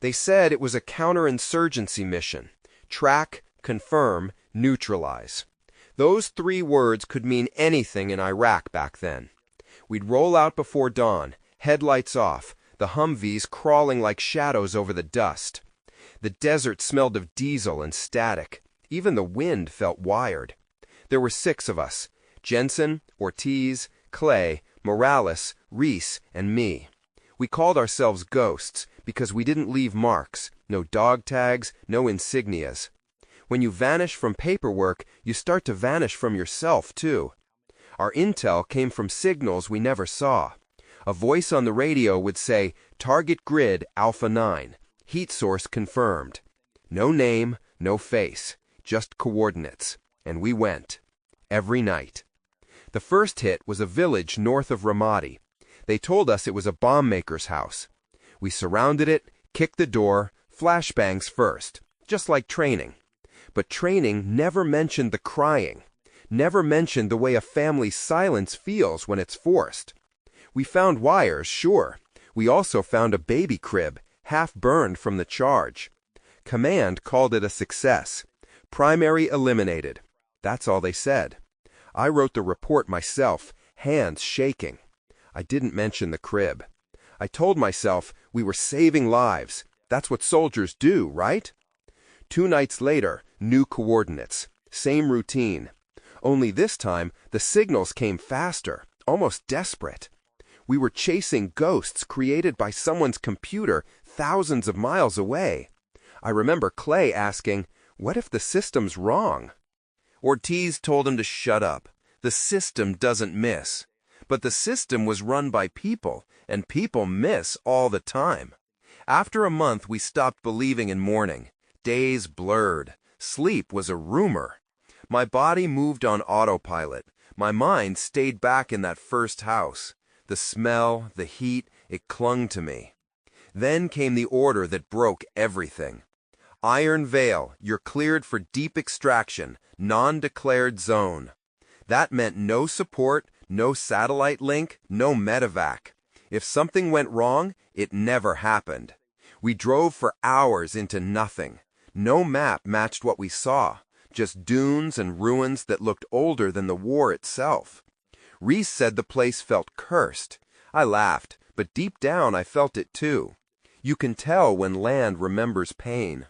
They said it was a counterinsurgency mission. Track, confirm, neutralize. Those 3 words could mean anything in Iraq back then. We'd roll out before dawn, headlights off, the Humvees crawling like shadows over the dust. The desert smelled of diesel and static. Even the wind felt wired. There were 6 of us: Jensen, Ortiz, Clay, Morales, Reese, and me. We called ourselves ghosts because we didn't leave marks, no dog tags, no insignias. When you vanish from paperwork, you start to vanish from yourself, too. Our intel came from signals we never saw. A voice on the radio would say, "Target grid Alpha 9, heat source confirmed." No name, no face, just coordinates. And we went. Every night. The first hit was a village north of Ramadi. They told us it was a bomb maker's house. We surrounded it, kicked the door, flashbangs first, just like training. But training never mentioned the crying, never mentioned the way a family's silence feels when it's forced. We found wires, sure. We also found a baby crib, half burned from the charge. Command called it a success. Primary eliminated. That's all they said. I wrote the report myself, hands shaking. I didn't mention the crib. I told myself we were saving lives. That's what soldiers do, right? 2 nights later, new coordinates. Same routine. Only this time, the signals came faster, almost desperate. We were chasing ghosts created by someone's computer thousands of miles away. I remember Clay asking, "What if the system's wrong?" Ortiz told him to shut up. The system doesn't miss. But the system was run by people, and people miss all the time. After a month, we stopped believing in morning. Days blurred. Sleep was a rumor. My body moved on autopilot. My mind stayed back in that first house. The smell, the heat, it clung to me. Then came the order that broke everything. Iron Veil, you're cleared for deep extraction, non-declared zone. That meant no support, no satellite link, no medevac. If something went wrong, it never happened. We drove for hours into nothing. No map matched what we saw, just dunes and ruins that looked older than the war itself. Reese said the place felt cursed. I laughed, but deep down I felt it too. You can tell when land remembers pain.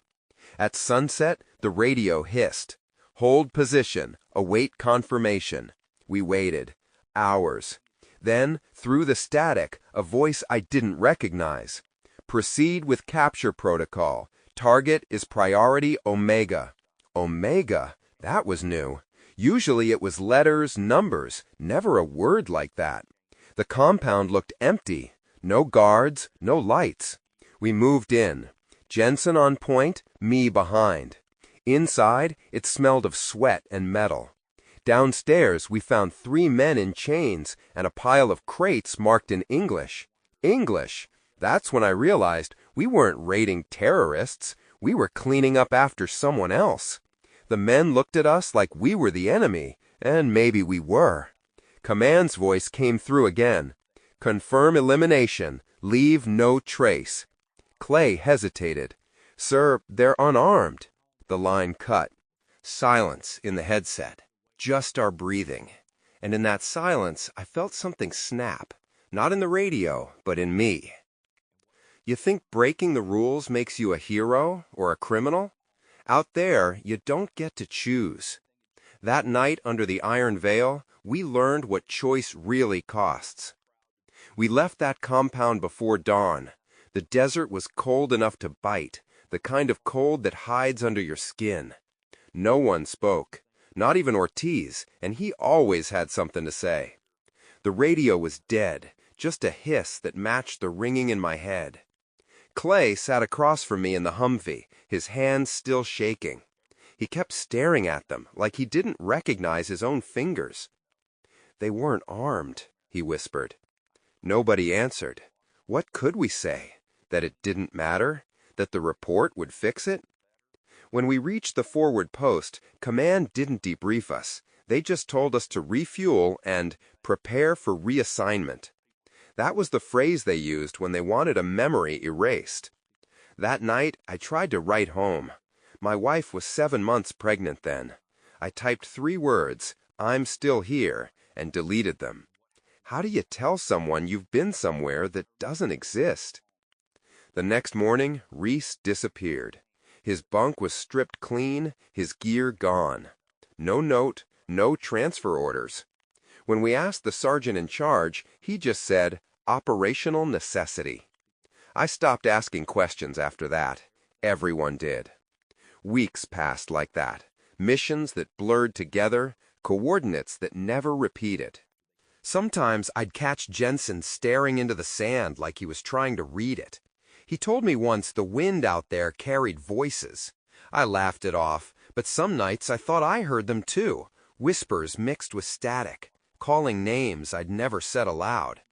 At sunset, the radio hissed. "Hold position, await confirmation." We waited. Hours. Then, through the static, a voice I didn't recognize. "Proceed with capture protocol. Target is priority Omega." Omega? That was new. Usually it was letters, numbers, never a word like that. The compound looked empty. No guards, no lights. We moved in. Jensen on point, me behind. Inside, it smelled of sweat and metal. Downstairs, we found 3 men in chains and a pile of crates marked in English. English! That's when I realized we weren't raiding terrorists. We were cleaning up after someone else. The men looked at us like we were the enemy, and maybe we were. Command's voice came through again. "Confirm elimination. Leave no trace." Clay hesitated. "Sir, they're unarmed." The line cut. Silence in the headset. Just our breathing. And in that silence, I felt something snap. Not in the radio, but in me. You think breaking the rules makes you a hero or a criminal? Out there, you don't get to choose. That night under the Iron Veil, we learned what choice really costs. We left that compound before dawn. The desert was cold enough to bite, the kind of cold that hides under your skin. No one spoke, not even Ortiz, and he always had something to say. The radio was dead, just a hiss that matched the ringing in my head. Clay sat across from me in the Humvee, his hands still shaking. He kept staring at them like he didn't recognize his own fingers. "They weren't armed," he whispered. Nobody answered. What could we say? That it didn't matter? That the report would fix it? When we reached the forward post, Command didn't debrief us. They just told us to refuel and prepare for reassignment. That was the phrase they used when they wanted a memory erased. That night, I tried to write home. My wife was 7 months pregnant then. I typed 3 words, "I'm still here," and deleted them. How do you tell someone you've been somewhere that doesn't exist? The next morning, Reese disappeared. His bunk was stripped clean, his gear gone. No note, no transfer orders. When we asked the sergeant in charge, he just said, "Operational necessity." I stopped asking questions after that. Everyone did. Weeks passed like that. Missions that blurred together, coordinates that never repeated. Sometimes I'd catch Jensen staring into the sand like he was trying to read it. He told me once the wind out there carried voices. I laughed it off, but some nights I thought I heard them too, whispers mixed with static, calling names I'd never said aloud.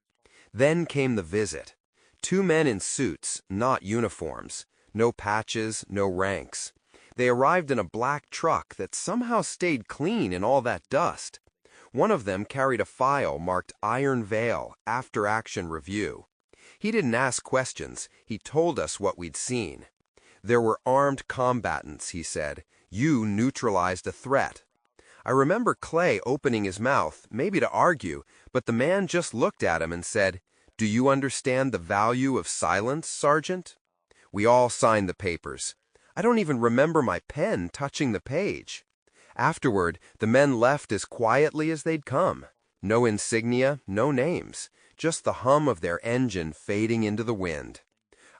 Then came the visit. 2 men in suits, not uniforms. No patches, no ranks. They arrived in a black truck that somehow stayed clean in all that dust. One of them carried a file marked Iron Veil, After Action Review. He didn't ask questions, he told us what we'd seen. There were armed combatants, he said. You neutralized a threat. I remember Clay opening his mouth, maybe to argue, but the man just looked at him and said, "Do you understand the value of silence, Sergeant?" We all signed the papers. I don't even remember my pen touching the page. Afterward, the men left as quietly as they'd come. No insignia, no names, just the hum of their engine fading into the wind.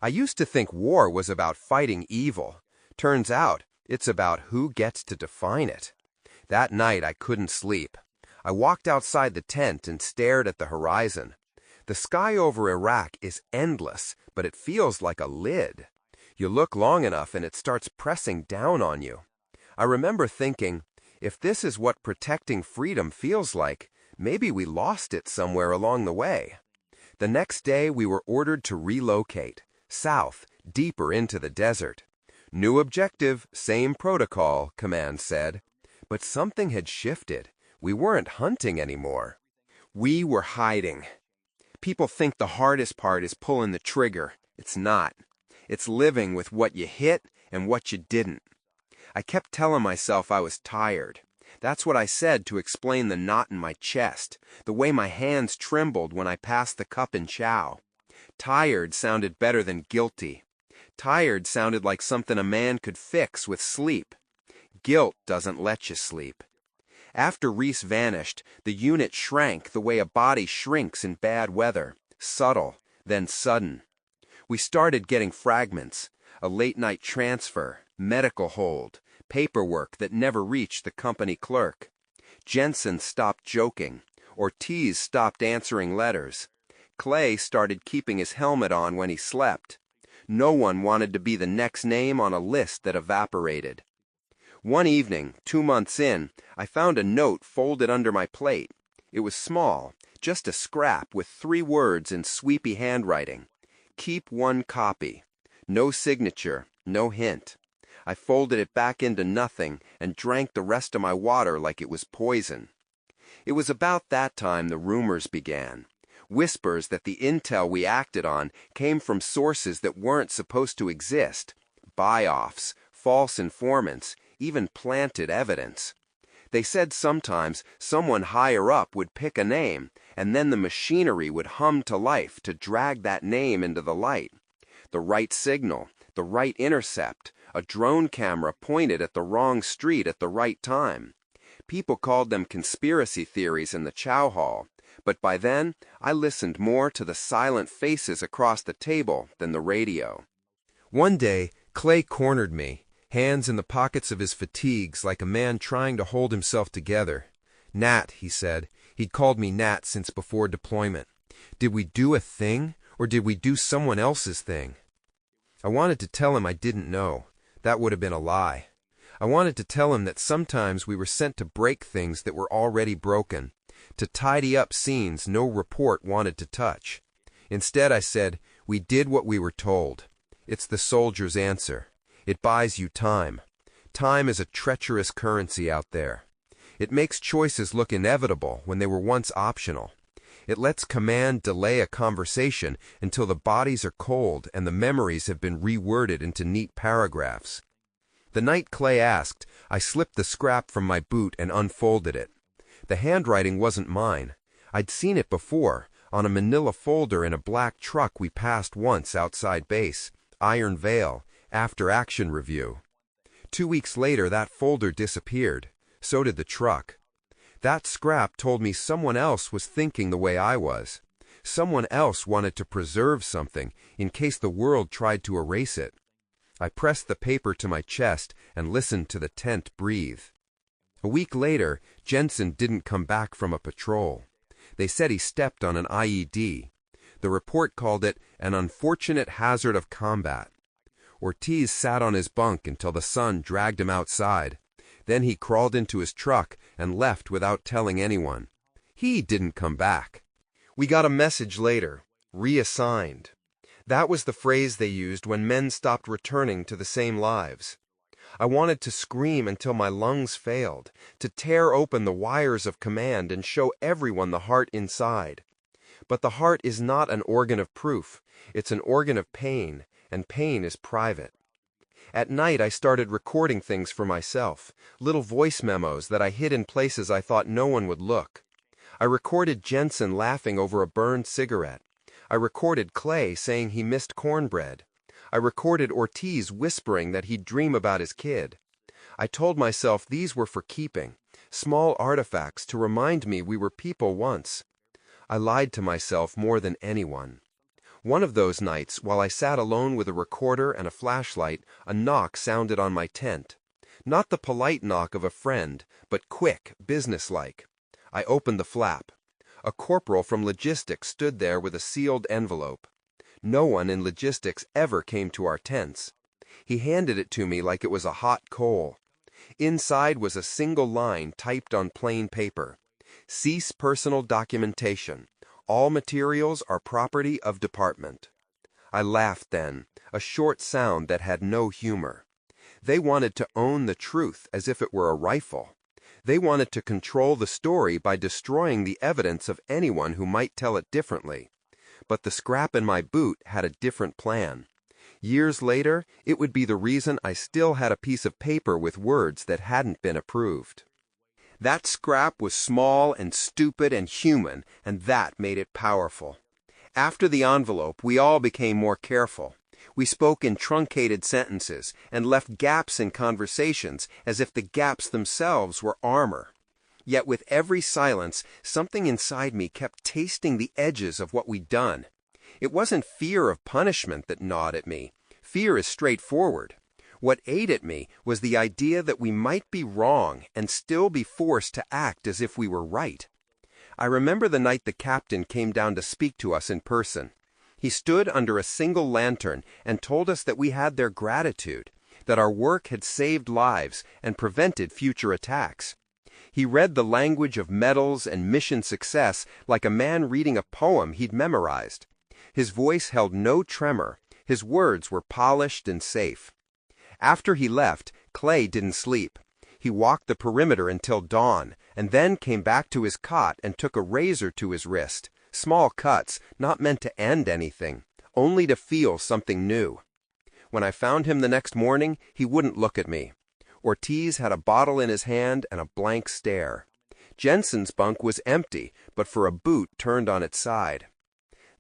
I used to think war was about fighting evil. Turns out, it's about who gets to define it. That night, I couldn't sleep. I walked outside the tent and stared at the horizon. The sky over Iraq is endless, but it feels like a lid. You look long enough and it starts pressing down on you. I remember thinking, if this is what protecting freedom feels like, maybe we lost it somewhere along the way. The next day, we were ordered to relocate, south, deeper into the desert. New objective, same protocol, command said. But something had shifted. We weren't hunting anymore. We were hiding. People think the hardest part is pulling the trigger. It's not. It's living with what you hit and what you didn't. I kept telling myself I was tired. That's what I said to explain the knot in my chest, the way my hands trembled when I passed the cup in chow. Tired sounded better than guilty. Tired sounded like something a man could fix with sleep. Guilt doesn't let you sleep. After Reese vanished, the unit shrank the way a body shrinks in bad weather, subtle, then sudden. We started getting fragments, a late-night transfer, medical hold, paperwork that never reached the company clerk. Jensen stopped joking. Ortiz stopped answering letters. Clay started keeping his helmet on when he slept. No one wanted to be the next name on a list that evaporated. One evening, 2 months in, I found a note folded under my plate. It was small, just a scrap with 3 words in sweepy handwriting. Keep 1 copy. No signature, no hint. I folded it back into nothing and drank the rest of my water like it was poison. It was about that time the rumors began. Whispers that the intel we acted on came from sources that weren't supposed to exist. Buy-offs, false informants, even planted evidence. They said sometimes someone higher up would pick a name, and then the machinery would hum to life to drag that name into the light. The right signal, the right intercept, a drone camera pointed at the wrong street at the right time. People called them conspiracy theories in the chow hall, but by then I listened more to the silent faces across the table than the radio. One day, Clay cornered me, hands in the pockets of his fatigues like a man trying to hold himself together. "Nat," he said. He'd called me Nat since before deployment. Did we do a thing, or did we do someone else's thing? I wanted to tell him I didn't know. That would have been a lie. I wanted to tell him that sometimes we were sent to break things that were already broken, to tidy up scenes no report wanted to touch. Instead, I said, we did what we were told. It's the soldier's answer. It buys you time. Time is a treacherous currency out there. It makes choices look inevitable when they were once optional. It lets command delay a conversation until the bodies are cold and the memories have been reworded into neat paragraphs. The night Clay asked, I slipped the scrap from my boot and unfolded it. The handwriting wasn't mine. I'd seen it before, on a manila folder in a black truck we passed once outside base, Iron Vale, after action review. 2 weeks later that folder disappeared. So did the truck. That scrap told me someone else was thinking the way I was. Someone else wanted to preserve something in case the world tried to erase it. I pressed the paper to my chest and listened to the tent breathe. A week later, Jensen didn't come back from a patrol. They said he stepped on an IED. The report called it an unfortunate hazard of combat. Ortiz sat on his bunk until the sun dragged him outside. Then he crawled into his truck and left without telling anyone. He didn't come back. We got a message later, reassigned. That was the phrase they used when men stopped returning to the same lives. I wanted to scream until my lungs failed, to tear open the wires of command and show everyone the heart inside. But the heart is not an organ of proof. It's an organ of pain, and pain is private. At night I started recording things for myself, little voice memos that I hid in places I thought no one would look. I recorded Jensen laughing over a burned cigarette. I recorded Clay saying he missed cornbread. I recorded Ortiz whispering that he'd dream about his kid. I told myself these were for keeping, small artifacts to remind me we were people once. I lied to myself more than anyone. One of those nights, while I sat alone with a recorder and a flashlight, a knock sounded on my tent. Not the polite knock of a friend, but quick, businesslike. I opened the flap. A corporal from logistics stood there with a sealed envelope. No one in logistics ever came to our tents. He handed it to me like it was a hot coal. Inside was a single line typed on plain paper. Cease personal documentation. All materials are property of department. I laughed then, a short sound that had no humor. They wanted to own the truth as if it were a rifle. They wanted to control the story by destroying the evidence of anyone who might tell it differently. But the scrap in my boot had a different plan. Years later, it would be the reason I still had a piece of paper with words that hadn't been approved. That scrap was small and stupid and human, and that made it powerful. After the envelope, we all became more careful. We spoke in truncated sentences and left gaps in conversations as if the gaps themselves were armor. Yet with every silence, something inside me kept tasting the edges of what we'd done. It wasn't fear of punishment that gnawed at me. Fear is straightforward. What ate at me was the idea that we might be wrong and still be forced to act as if we were right. I remember the night the captain came down to speak to us in person. He stood under a single lantern and told us that we had their gratitude, that our work had saved lives and prevented future attacks. He read the language of medals and mission success like a man reading a poem he'd memorized. His voice held no tremor. His words were polished and safe. After he left, Clay didn't sleep. He walked the perimeter until dawn, and then came back to his cot and took a razor to his wrist. Small cuts, not meant to end anything, only to feel something new. When I found him the next morning, he wouldn't look at me. Ortiz had a bottle in his hand and a blank stare. Jensen's bunk was empty, but for a boot turned on its side.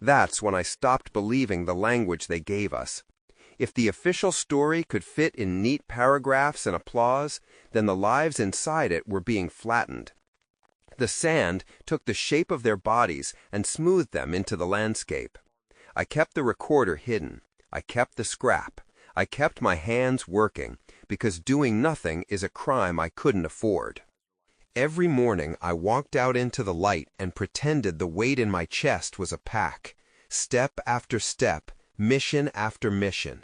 That's when I stopped believing the language they gave us. If the official story could fit in neat paragraphs and applause, then the lives inside it were being flattened. The sand took the shape of their bodies and smoothed them into the landscape. I kept the recorder hidden. I kept the scrap. I kept my hands working, because doing nothing is a crime I couldn't afford. Every morning I walked out into the light and pretended the weight in my chest was a pack. Step after step, mission after mission.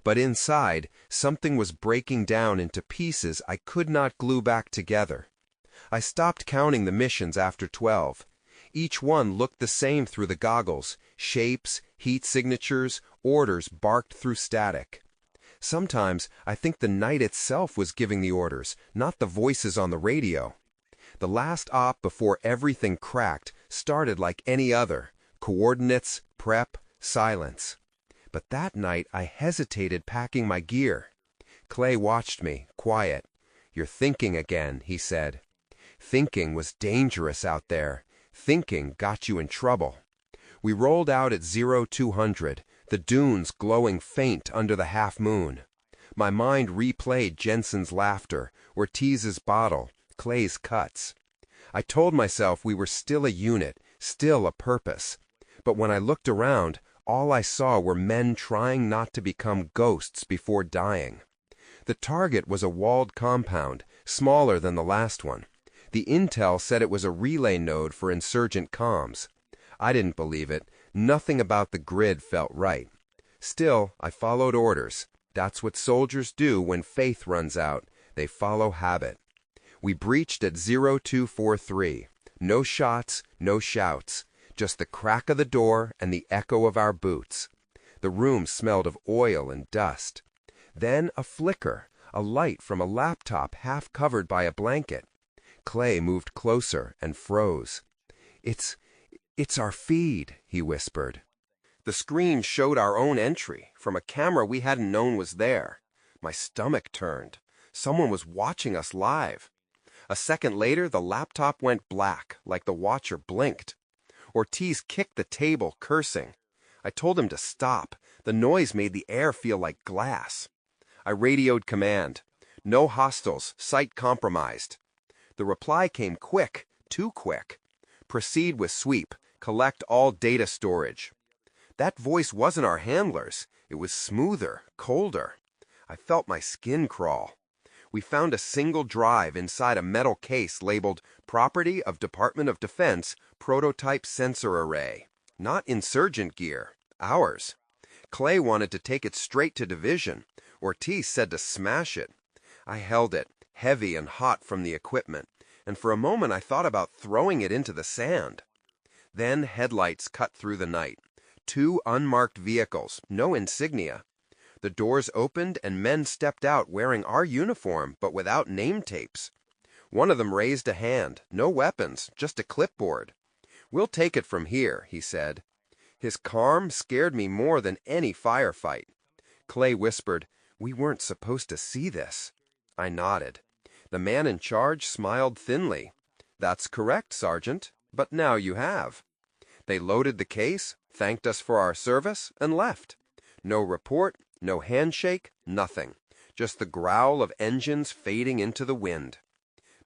But inside, something was breaking down into pieces I could not glue back together. I stopped counting the missions after 12. Each one looked the same through the goggles, shapes, heat signatures, orders barked through static. Sometimes I think the night itself was giving the orders, not the voices on the radio. The last op before everything cracked started like any other. Coordinates, prep, silence. But that night I hesitated packing my gear. Clay watched me, quiet. "You're thinking again," he said. Thinking was dangerous out there. Thinking got you in trouble. We rolled out at 0200, the dunes glowing faint under the half moon. My mind replayed Jensen's laughter, Ortiz's bottle, Clay's cuts. I told myself we were still a unit, still a purpose. But when I looked around, all I saw were men trying not to become ghosts before dying. The target was a walled compound, smaller than the last one. The intel said it was a relay node for insurgent comms. I didn't believe it. Nothing about the grid felt right. Still, I followed orders. That's what soldiers do when faith runs out. They follow habit. We breached at 0243. No shots, no shouts. Just the crack of the door and the echo of our boots. The room smelled of oil and dust. Then a flicker, a light from a laptop half covered by a blanket. Clay moved closer and froze. It's our feed," he whispered. The screen showed our own entry, from a camera we hadn't known was there. My stomach turned. Someone was watching us live. A second later, the laptop went black, like the watcher blinked. Ortiz kicked the table, cursing. I told him to stop. The noise made the air feel like glass. I radioed command. "No hostiles, site compromised." The reply came quick, too quick. "Proceed with sweep. Collect all data storage." That voice wasn't our handler's. It was smoother, colder. I felt my skin crawl. We found a single drive inside a metal case labeled Property of Department of Defense Prototype Sensor Array. Not insurgent gear. Ours. Clay wanted to take it straight to division. Ortiz said to smash it. I held it, heavy and hot from the equipment, and for a moment I thought about throwing it into the sand. Then headlights cut through the night. 2 unmarked vehicles, no insignia. The doors opened and men stepped out wearing our uniform but without name tapes. One of them raised a hand, no weapons, just a clipboard. "We'll take it from here," he said. His calm scared me more than any firefight. Clay whispered, "We weren't supposed to see this." I nodded. The man in charge smiled thinly. "That's correct, Sergeant, but now you have." They loaded the case, thanked us for our service, and left. No report, no handshake, nothing. Just the growl of engines fading into the wind.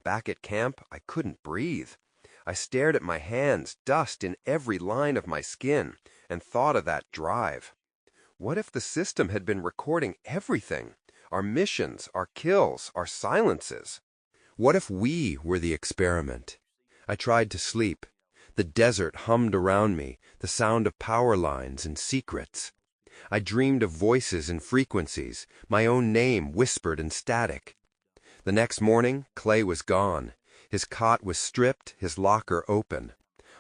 Back at camp, I couldn't breathe. I stared at my hands, dust in every line of my skin, and thought of that drive. What if the system had been recording everything? Our missions, our kills, our silences. What if we were the experiment? I tried to sleep. The desert hummed around me, the sound of power lines and secrets. I dreamed of voices and frequencies, my own name whispered in static. The next morning, Clay was gone. His cot was stripped, his locker open.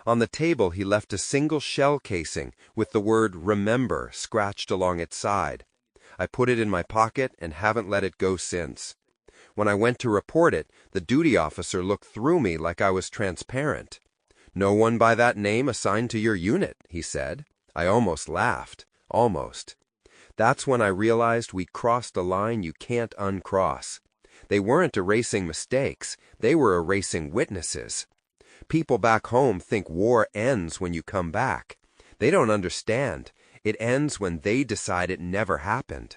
On the table he left a single shell casing with the word "Remember" scratched along its side. I put it in my pocket and haven't let it go since. When I went to report it, the duty officer looked through me like I was transparent. "No one by that name assigned to your unit," he said. I almost laughed. Almost. That's when I realized we crossed a line you can't uncross. They weren't erasing mistakes. They were erasing witnesses. People back home think war ends when you come back. They don't understand. It ends when they decide it never happened.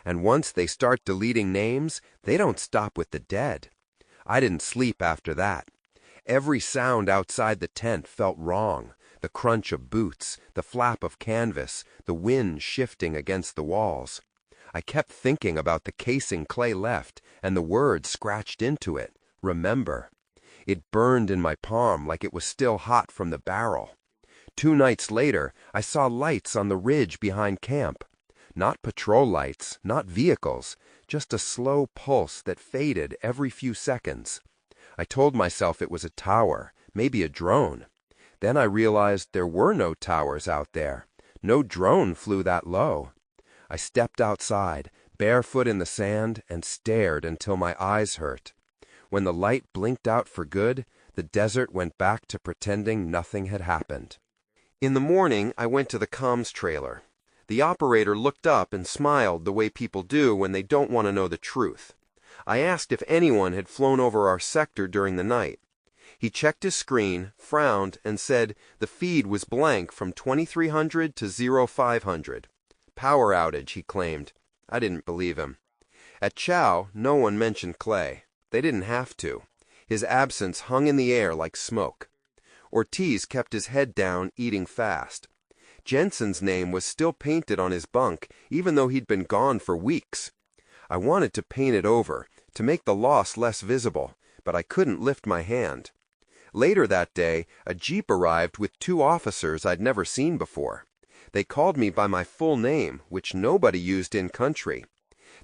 And once they start deleting names, they don't stop with the dead. I didn't sleep after that. Every sound outside the tent felt wrong. The crunch of boots, the flap of canvas, the wind shifting against the walls. I kept thinking about the casing Clay left and the word scratched into it, "Remember." It burned in my palm like it was still hot from the barrel. 2 nights later, I saw lights on the ridge behind camp. Not patrol lights, not vehicles, just a slow pulse that faded every few seconds. I told myself it was a tower, maybe a drone. Then I realized there were no towers out there. No drone flew that low. I stepped outside, barefoot in the sand, and stared until my eyes hurt. When the light blinked out for good, the desert went back to pretending nothing had happened. In the morning, I went to the comms trailer. The operator looked up and smiled the way people do when they don't want to know the truth. I asked if anyone had flown over our sector during the night. He checked his screen, frowned, and said the feed was blank from 2300 to 0500. Power outage, he claimed. I didn't believe him. At Chow, no one mentioned Clay. They didn't have to. His absence hung in the air like smoke. Ortiz kept his head down, eating fast. Jensen's name was still painted on his bunk, even though he'd been gone for weeks. I wanted to paint it over, to make the loss less visible, but I couldn't lift my hand. Later that day, a jeep arrived with 2 officers I'd never seen before. They called me by my full name, which nobody used in country.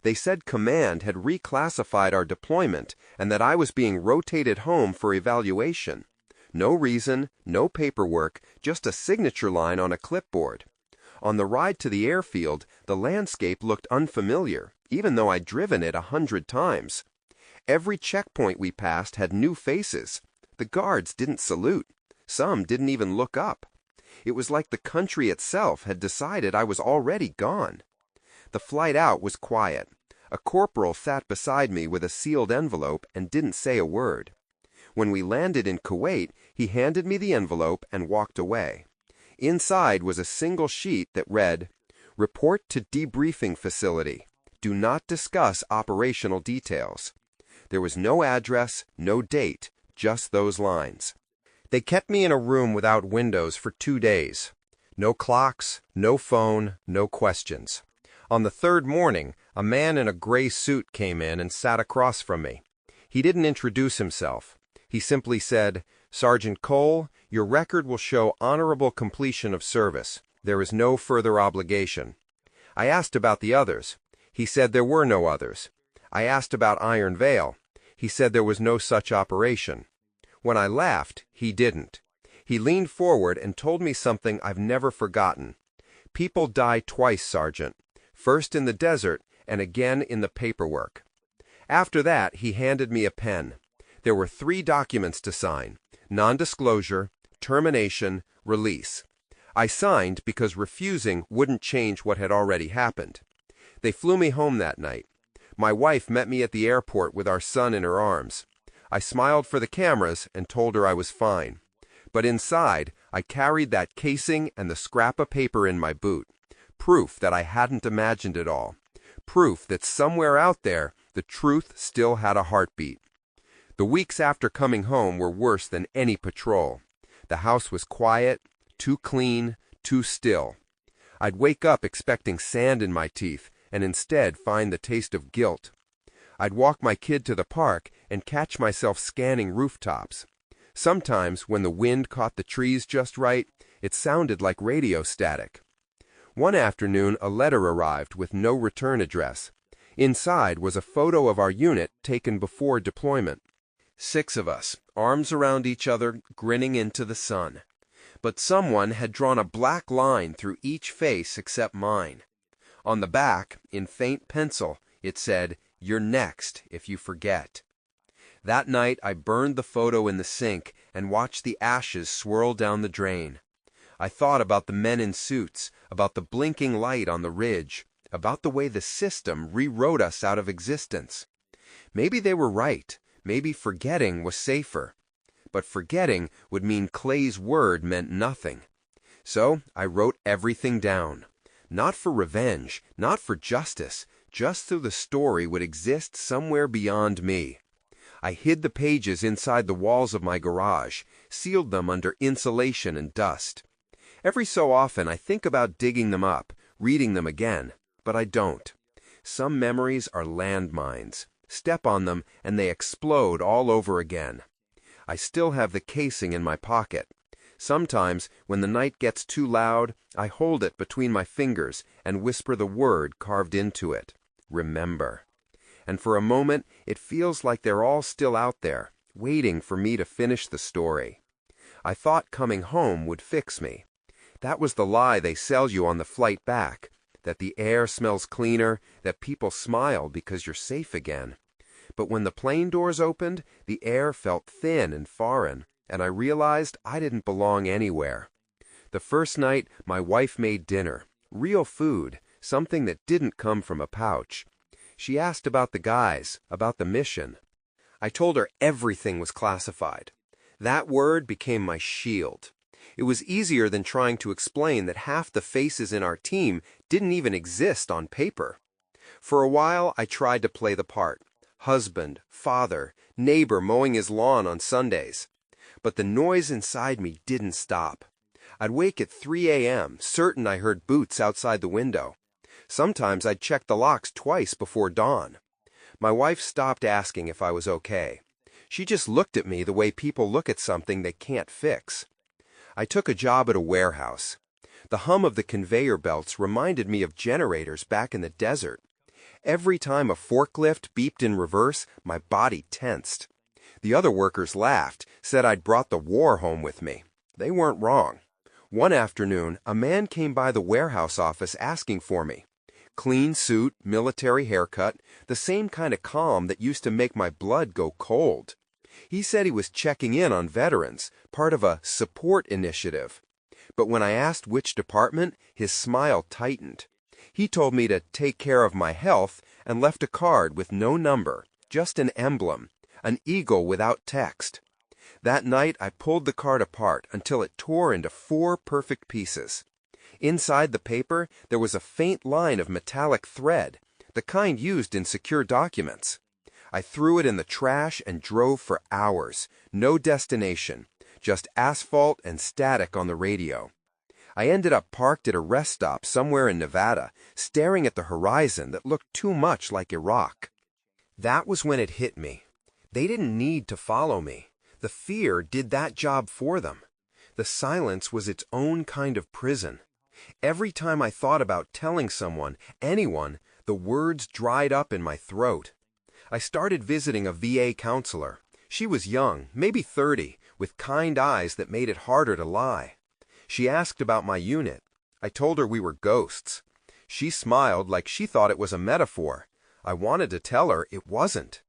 They said command had reclassified our deployment and that I was being rotated home for evaluation. No reason, no paperwork, just a signature line on a clipboard. On the ride to the airfield, the landscape looked unfamiliar, even though I'd driven it 100 times. Every checkpoint we passed had new faces. The guards didn't salute. Some didn't even look up. It was like the country itself had decided I was already gone. The flight out was quiet. A corporal sat beside me with a sealed envelope and didn't say a word. When we landed in Kuwait, he handed me the envelope and walked away. Inside was a single sheet that read, "Report to debriefing facility. Do not discuss operational details." There was no address, no date, just those lines. They kept me in a room without windows for 2 days. No clocks, no phone, no questions. On the 3rd morning, a man in a gray suit came in and sat across from me. He didn't introduce himself. He simply said, "Sergeant Cole, your record will show honorable completion of service. There is no further obligation." I asked about the others. He said there were no others. I asked about Iron Veil. He said there was no such operation. When I laughed, he didn't. He leaned forward and told me something I've never forgotten. People die twice, Sergeant. First in the desert and again in the paperwork. After that, he handed me a pen. There were 3 documents to sign: non-disclosure, termination, release. I signed because refusing wouldn't change what had already happened. They flew me home that night. My wife met me at the airport with our son in her arms. I smiled for the cameras and told her I was fine. But inside, I carried that casing and the scrap of paper in my boot. Proof that I hadn't imagined it all. Proof that somewhere out there, the truth still had a heartbeat. The weeks after coming home were worse than any patrol. The house was quiet, too clean, too still. I'd wake up expecting sand in my teeth and instead find the taste of guilt. I'd walk my kid to the park and catch myself scanning rooftops. Sometimes, when the wind caught the trees just right, it sounded like radio static. One afternoon, a letter arrived with no return address. Inside was a photo of our unit taken before deployment. 6 of us, arms around each other, grinning into the sun. But someone had drawn a black line through each face except mine. On the back, in faint pencil, it said, "You're next if you forget." That night, I burned the photo in the sink and watched the ashes swirl down the drain. I thought about the men in suits, about the blinking light on the ridge, about the way the system rewrote us out of existence. Maybe they were right. Maybe forgetting was safer. But forgetting would mean Clay's word meant nothing. So I wrote everything down. Not for revenge, not for justice, just so the story would exist somewhere beyond me. I hid the pages inside the walls of my garage, sealed them under insulation and dust. Every so often I think about digging them up, reading them again, but I don't. Some memories are landmines. Step on them and they explode all over again. I still have the casing in my pocket. Sometimes, when the night gets too loud, I hold it between my fingers and whisper the word carved into it: remember. And for a moment, it feels like they're all still out there, waiting for me to finish the story. I thought coming home would fix me. That was the lie they sell you on the flight back, that the air smells cleaner, that people smile because you're safe again. But when the plane doors opened, the air felt thin and foreign, and I realized I didn't belong anywhere. The first night, my wife made dinner, real food, something that didn't come from a pouch. She asked about the guys, about the mission. I told her everything was classified. That word became my shield. It was easier than trying to explain that half the faces in our team didn't even exist on paper. For a while, I tried to play the part. Husband, father, neighbor mowing his lawn on Sundays. But the noise inside me didn't stop. I'd wake at 3 a.m., certain I heard boots outside the window. Sometimes I'd check the locks twice before dawn. My wife stopped asking if I was okay. She just looked at me the way people look at something they can't fix. I took a job at a warehouse. The hum of the conveyor belts reminded me of generators back in the desert. Every time a forklift beeped in reverse, my body tensed. The other workers laughed, said I'd brought the war home with me. They weren't wrong. One afternoon, a man came by the warehouse office asking for me. Clean suit, military haircut, the same kind of calm that used to make my blood go cold. He said he was checking in on veterans, part of a support initiative. But when I asked which department, his smile tightened. He told me to take care of my health and left a card with no number, just an emblem, an eagle without text. That night, I pulled the card apart until it tore into 4 perfect pieces. Inside the paper, there was a faint line of metallic thread, the kind used in secure documents. I threw it in the trash and drove for hours. No destination, just asphalt and static on the radio. I ended up parked at a rest stop somewhere in Nevada, staring at the horizon that looked too much like Iraq. That was when it hit me. They didn't need to follow me. The fear did that job for them. The silence was its own kind of prison. Every time I thought about telling someone, anyone, the words dried up in my throat. I started visiting a VA counselor. She was young, maybe 30, with kind eyes that made it harder to lie. She asked about my unit. I told her we were ghosts. She smiled like she thought it was a metaphor. I wanted to tell her it wasn't.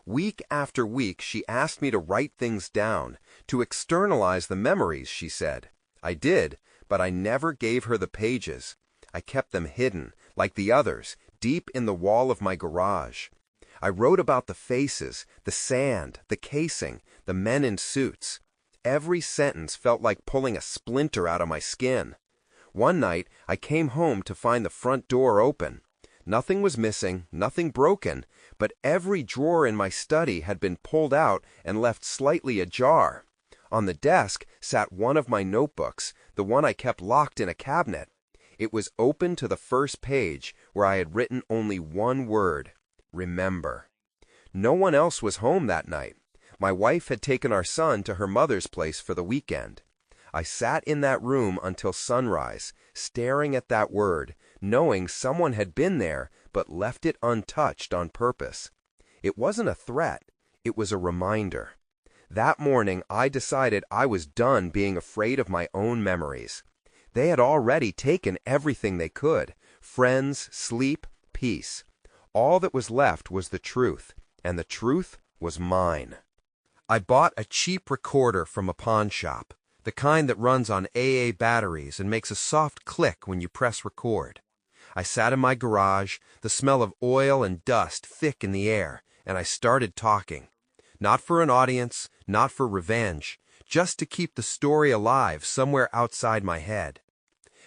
Week after week, she asked me to write things down, to externalize the memories, she said. I did, but I never gave her the pages. I kept them hidden, like the others, deep in the wall of my garage. I wrote about the faces, the sand, the casing, the men in suits. Every sentence felt like pulling a splinter out of my skin. One night, I came home to find the front door open. Nothing was missing, nothing broken, but every drawer in my study had been pulled out and left slightly ajar. On the desk sat one of my notebooks, the one I kept locked in a cabinet. It was open to the first page, where I had written only one word: remember. No one else was home that night. My wife had taken our son to her mother's place for the weekend. I sat in that room until sunrise, staring at that word, knowing someone had been there but left it untouched on purpose. It wasn't a threat, it was a reminder. That morning, I decided I was done being afraid of my own memories. They had already taken everything they could: friends, sleep, peace. All that was left was the truth, and the truth was mine. I bought a cheap recorder from a pawn shop, the kind that runs on AA batteries and makes a soft click when you press record. I sat in my garage, the smell of oil and dust thick in the air, and I started talking. Not for an audience, not for revenge, just to keep the story alive somewhere outside my head.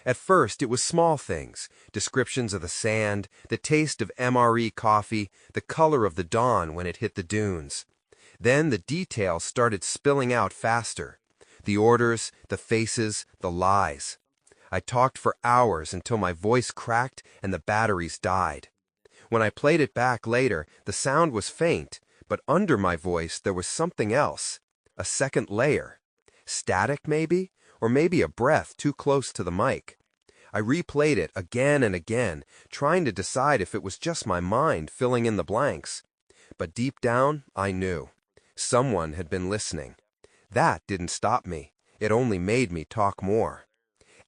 At first, it was small things: descriptions of the sand, the taste of MRE coffee, the color of the dawn when it hit the dunes. Then the details started spilling out faster: the orders, the faces, the lies. I talked for hours until my voice cracked and the batteries died. When I played it back later, the sound was faint, but under my voice there was something else, a second layer. Static, maybe? Or maybe a breath too close to the mic. I replayed it again and again, trying to decide if it was just my mind filling in the blanks. But deep down, I knew. Someone had been listening. That didn't stop me. It only made me talk more.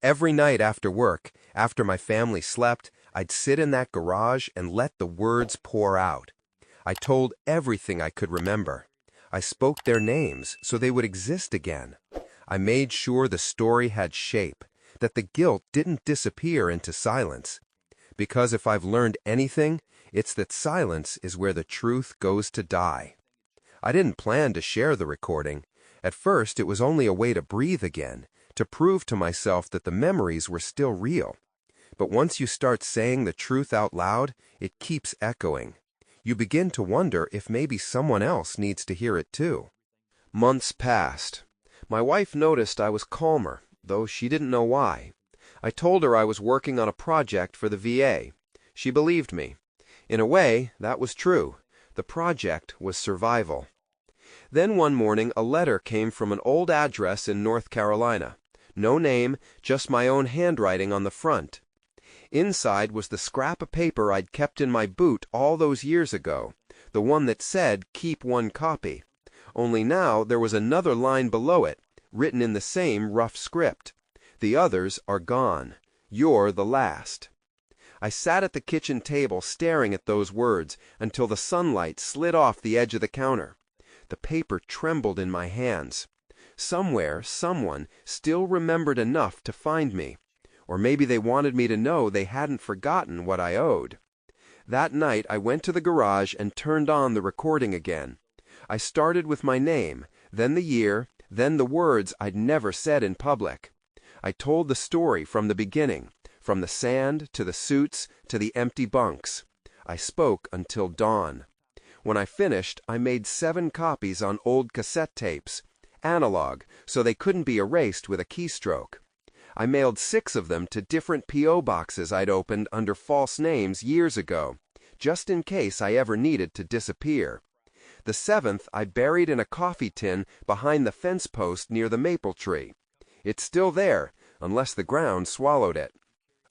Every night after work, after my family slept, I'd sit in that garage and let the words pour out. I told everything I could remember. I spoke their names so they would exist again. I made sure the story had shape, that the guilt didn't disappear into silence. Because if I've learned anything, it's that silence is where the truth goes to die. I didn't plan to share the recording. At first, it was only a way to breathe again, to prove to myself that the memories were still real. But once you start saying the truth out loud, it keeps echoing. You begin to wonder if maybe someone else needs to hear it too. Months passed. My wife noticed I was calmer, though she didn't know why. I told her I was working on a project for the VA. She believed me. In a way, that was true. The project was survival. Then one morning a letter came from an old address in North Carolina. No name, just my own handwriting on the front. Inside was the scrap of paper I'd kept in my boot all those years ago, the one that said, "Keep one copy." Only now there was another line below it, written in the same rough script. "The others are gone. You're the last." I sat at the kitchen table staring at those words until the sunlight slid off the edge of the counter. The paper trembled in my hands. Somewhere, someone still remembered enough to find me. Or maybe they wanted me to know they hadn't forgotten what I owed. That night I went to the garage and turned on the recording again. I started with my name, then the year, then the words I'd never said in public. I told the story from the beginning, from the sand to the suits to the empty bunks. I spoke until dawn. When I finished, I made 7 copies on old cassette tapes, analog, so they couldn't be erased with a keystroke. I mailed 6 of them to different P.O. boxes I'd opened under false names years ago, just in case I ever needed to disappear. The 7th I buried in a coffee tin behind the fence post near the maple tree. It's still there, unless the ground swallowed it.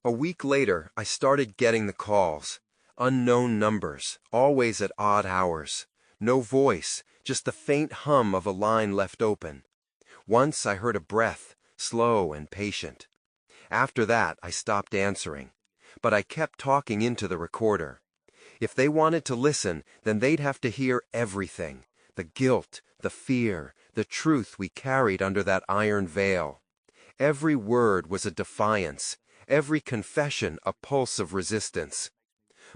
A week later, I started getting the calls. Unknown numbers, always at odd hours. No voice, just the faint hum of a line left open. Once I heard a breath, slow and patient. After that, I stopped answering. But I kept talking into the recorder. If they wanted to listen, then they'd have to hear everything. The guilt, the fear, the truth we carried under that iron veil. Every word was a defiance. Every confession a pulse of resistance.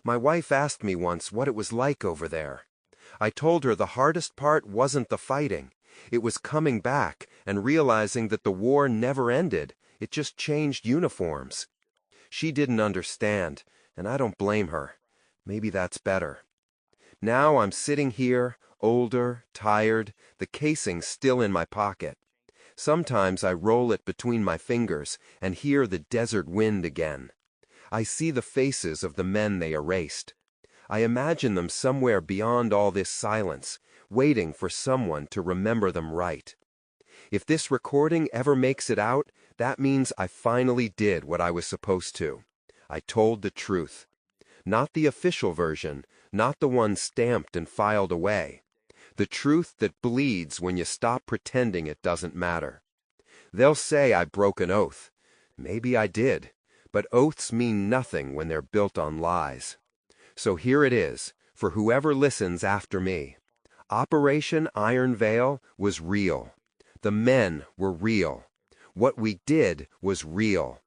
My wife asked me once what it was like over there. I told her the hardest part wasn't the fighting. It was coming back and realizing that the war never ended. It just changed uniforms. She didn't understand, and I don't blame her. Maybe that's better. Now I'm sitting here, older, tired, the casing still in my pocket. Sometimes I roll it between my fingers and hear the desert wind again. I see the faces of the men they erased. I imagine them somewhere beyond all this silence, waiting for someone to remember them right. If this recording ever makes it out, that means I finally did what I was supposed to. I told the truth. Not the official version, not the one stamped and filed away. The truth that bleeds when you stop pretending it doesn't matter. They'll say I broke an oath. Maybe I did, but oaths mean nothing when they're built on lies. So here it is, for whoever listens after me. Operation Iron Veil was real. The men were real. What we did was real.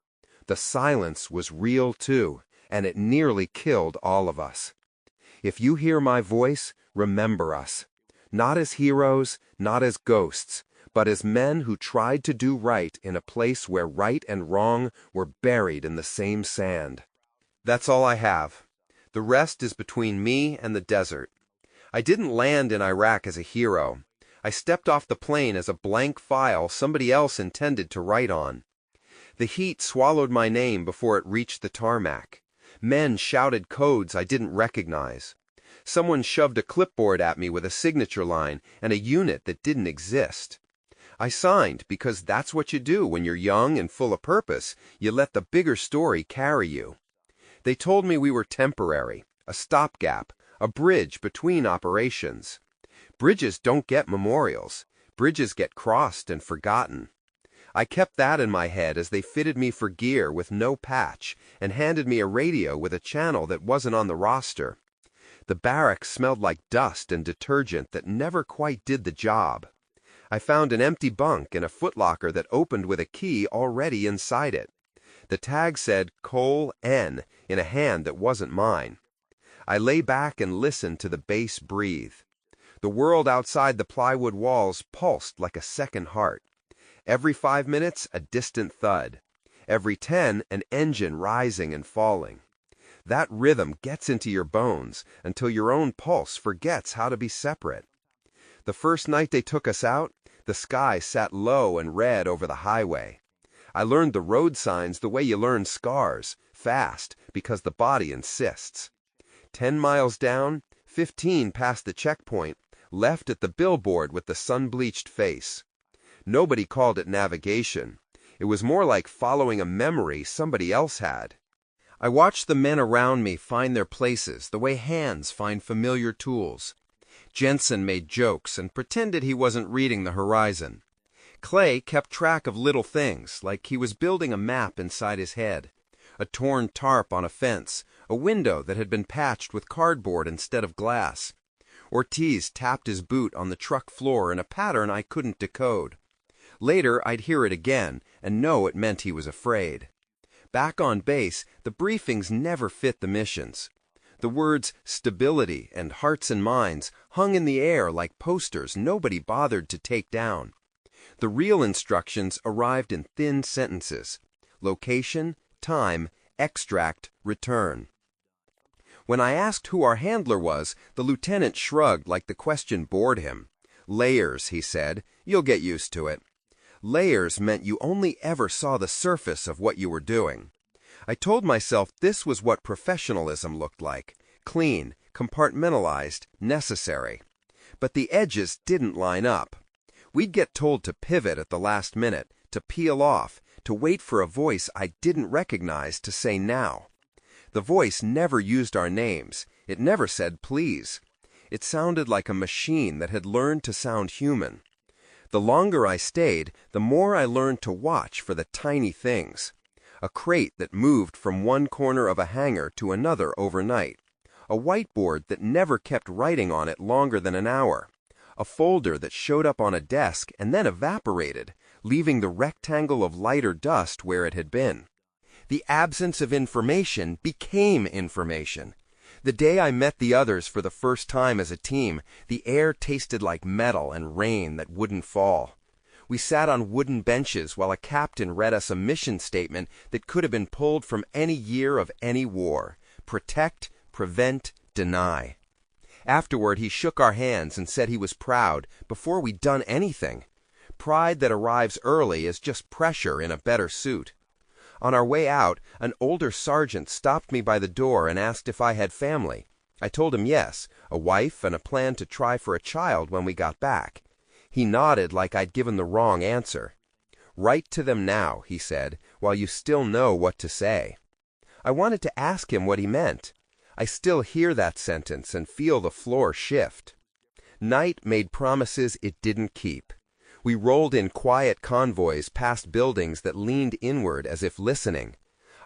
The silence was real too, and it nearly killed all of us. If you hear my voice, remember us. Not as heroes, not as ghosts, but as men who tried to do right in a place where right and wrong were buried in the same sand. That's all I have. The rest is between me and the desert. I didn't land in Iraq as a hero. I stepped off the plane as a blank file somebody else intended to write on. The heat swallowed my name before it reached the tarmac. Men shouted codes I didn't recognize. Someone shoved a clipboard at me with a signature line and a unit that didn't exist. I signed because that's what you do when you're young and full of purpose. You let the bigger story carry you. They told me we were temporary, a stopgap, a bridge between operations. Bridges don't get memorials. Bridges get crossed and forgotten. I kept that in my head as they fitted me for gear with no patch and handed me a radio with a channel that wasn't on the roster. The barracks smelled like dust and detergent that never quite did the job. I found an empty bunk and a footlocker that opened with a key already inside it. The tag said Cole N in a hand that wasn't mine. I lay back and listened to the bass breathe. The world outside the plywood walls pulsed like a second heart. Every 5 minutes, a distant thud. Every 10, an engine rising and falling. That rhythm gets into your bones until your own pulse forgets how to be separate. The first night they took us out, the sky sat low and red over the highway. I learned the road signs the way you learn scars, fast, because the body insists. 10 miles down, 15 past the checkpoint, left at the billboard with the sun-bleached face. Nobody called it navigation. It was more like following a memory somebody else had. I watched the men around me find their places the way hands find familiar tools. Jensen made jokes and pretended he wasn't reading the horizon. Clay kept track of little things, like he was building a map inside his head. A torn tarp on a fence, a window that had been patched with cardboard instead of glass. Ortiz tapped his boot on the truck floor in a pattern I couldn't decode. Later, I'd hear it again and know it meant he was afraid. Back on base, the briefings never fit the missions. The words stability and hearts and minds hung in the air like posters nobody bothered to take down. The real instructions arrived in thin sentences: location, time, extract, return. When I asked who our handler was, the lieutenant shrugged like the question bored him. Layers, he said. You'll get used to it. Layers meant you only ever saw the surface of what you were doing. I told myself this was what professionalism looked like: clean, compartmentalized, necessary. But the edges didn't line up. We'd get told to pivot at the last minute, to peel off, to wait for a voice I didn't recognize to say now. The voice never used our names. It never said please. It sounded like a machine that had learned to sound human. The longer I stayed, the more I learned to watch for the tiny things. A crate that moved from one corner of a hangar to another overnight. A whiteboard that never kept writing on it longer than an hour. A folder that showed up on a desk and then evaporated, leaving the rectangle of lighter dust where it had been. The absence of information became information. The day I met the others for the first time as a team, the air tasted like metal and rain that wouldn't fall. We sat on wooden benches while a captain read us a mission statement that could have been pulled from any year of any war: protect, prevent, deny. Afterward, he shook our hands and said he was proud before we'd done anything. Pride that arrives early is just pressure in a better suit. On our way out, an older sergeant stopped me by the door and asked if I had family. I told him yes, a wife and a plan to try for a child when we got back. He nodded like I'd given the wrong answer. Write to them now, he said, while you still know what to say. I wanted to ask him what he meant. I still hear that sentence and feel the floor shift. Night made promises it didn't keep. We rolled in quiet convoys past buildings that leaned inward as if listening.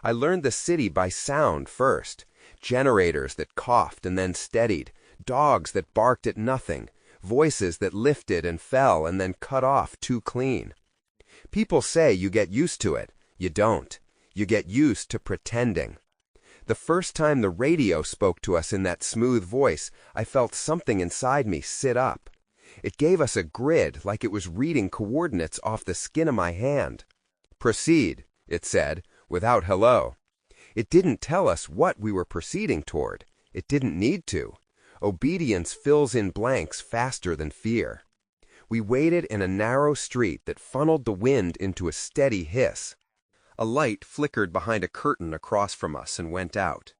I learned the city by sound first. Generators that coughed and then steadied. Dogs that barked at nothing. Voices that lifted and fell and then cut off too clean. People say you get used to it. You don't. You get used to pretending. The first time the radio spoke to us in that smooth voice, I felt something inside me sit up. It gave us a grid like it was reading coordinates off the skin of my hand. Proceed, it said, without hello. It didn't tell us what we were proceeding toward. It didn't need to. Obedience fills in blanks faster than fear. We waited in a narrow street that funneled the wind into a steady hiss. A light flickered behind a curtain across from us and went out.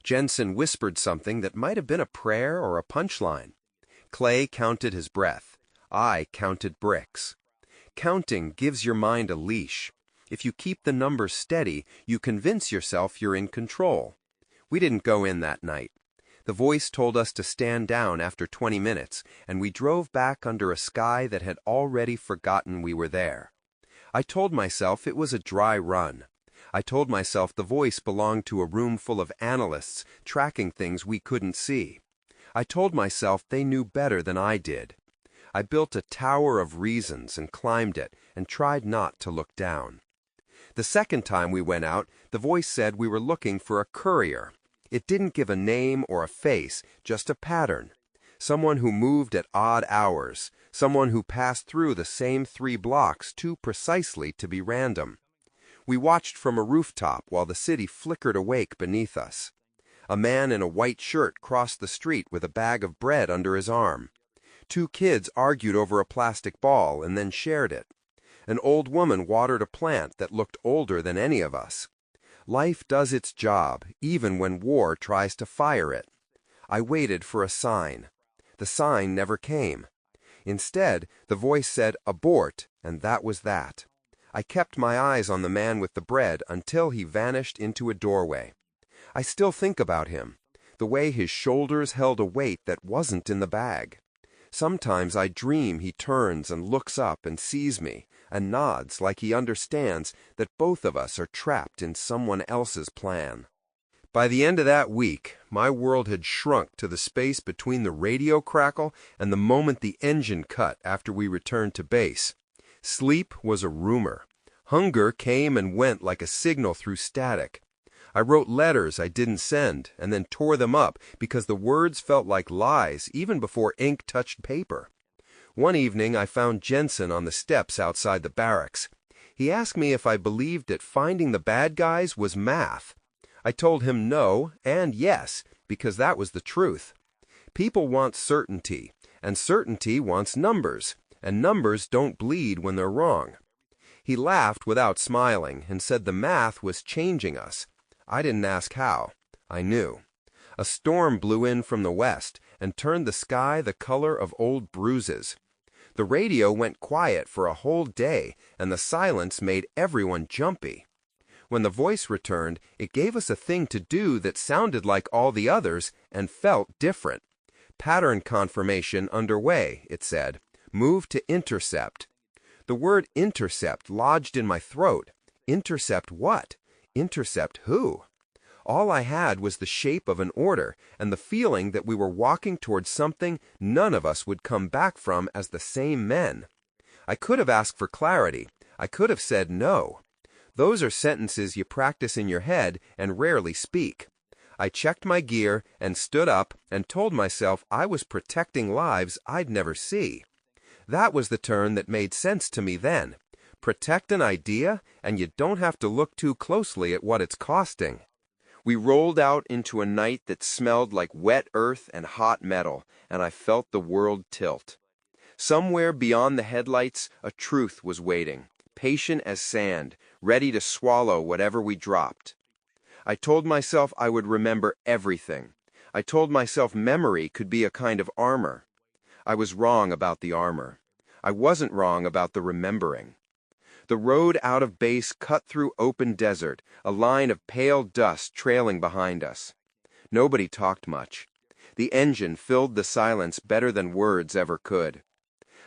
Jensen whispered something that might have been a prayer or a punchline. Clay counted his breath. I counted bricks. Counting gives your mind a leash. If you keep the numbers steady, you convince yourself you're in control. We didn't go in that night. The voice told us to stand down after 20 minutes, and we drove back under a sky that had already forgotten we were there. I told myself it was a dry run. I told myself the voice belonged to a room full of analysts tracking things we couldn't see. I told myself they knew better than I did. I built a tower of reasons and climbed it and tried not to look down. The second time we went out, the voice said we were looking for a courier. It didn't give a name or a face, just a pattern. Someone who moved at odd hours, someone who passed through the same 3 blocks too precisely to be random. We watched from a rooftop while the city flickered awake beneath us. A man in a white shirt crossed the street with a bag of bread under his arm. 2 kids argued over a plastic ball and then shared it. An old woman watered a plant that looked older than any of us. Life does its job, even when war tries to fire it. I waited for a sign. The sign never came. Instead, the voice said, "Abort," and that was that. I kept my eyes on the man with the bread until he vanished into a doorway. I still think about him, the way his shoulders held a weight that wasn't in the bag. Sometimes I dream he turns and looks up and sees me, and nods like he understands that both of us are trapped in someone else's plan. By the end of that week, my world had shrunk to the space between the radio crackle and the moment the engine cut after we returned to base. Sleep was a rumor. Hunger came and went like a signal through static. I wrote letters I didn't send and then tore them up because the words felt like lies even before ink touched paper. One evening I found Jensen on the steps outside the barracks. He asked me if I believed that finding the bad guys was math. I told him no and yes, because that was the truth. People want certainty, and certainty wants numbers, and numbers don't bleed when they're wrong. He laughed without smiling and said the math was changing us. I didn't ask how. I knew. A storm blew in from the west and turned the sky the color of old bruises. The radio went quiet for a whole day, and the silence made everyone jumpy. When the voice returned, it gave us a thing to do that sounded like all the others and felt different. Pattern confirmation underway, it said. Move to intercept. The word intercept lodged in my throat. Intercept what? Intercept who? All I had was the shape of an order and the feeling that we were walking towards something none of us would come back from as the same men. I could have asked for clarity. I could have said no. Those are sentences you practice in your head and rarely speak. I checked my gear and stood up and told myself I was protecting lives I'd never see. That was the turn that made sense to me then. Protect an idea, and you don't have to look too closely at what it's costing. We rolled out into a night that smelled like wet earth and hot metal, and I felt the world tilt. Somewhere beyond the headlights, a truth was waiting, patient as sand, ready to swallow whatever we dropped. I told myself I would remember everything. I told myself memory could be a kind of armor. I was wrong about the armor. I wasn't wrong about the remembering. The road out of base cut through open desert, a line of pale dust trailing behind us. Nobody talked much. The engine filled the silence better than words ever could.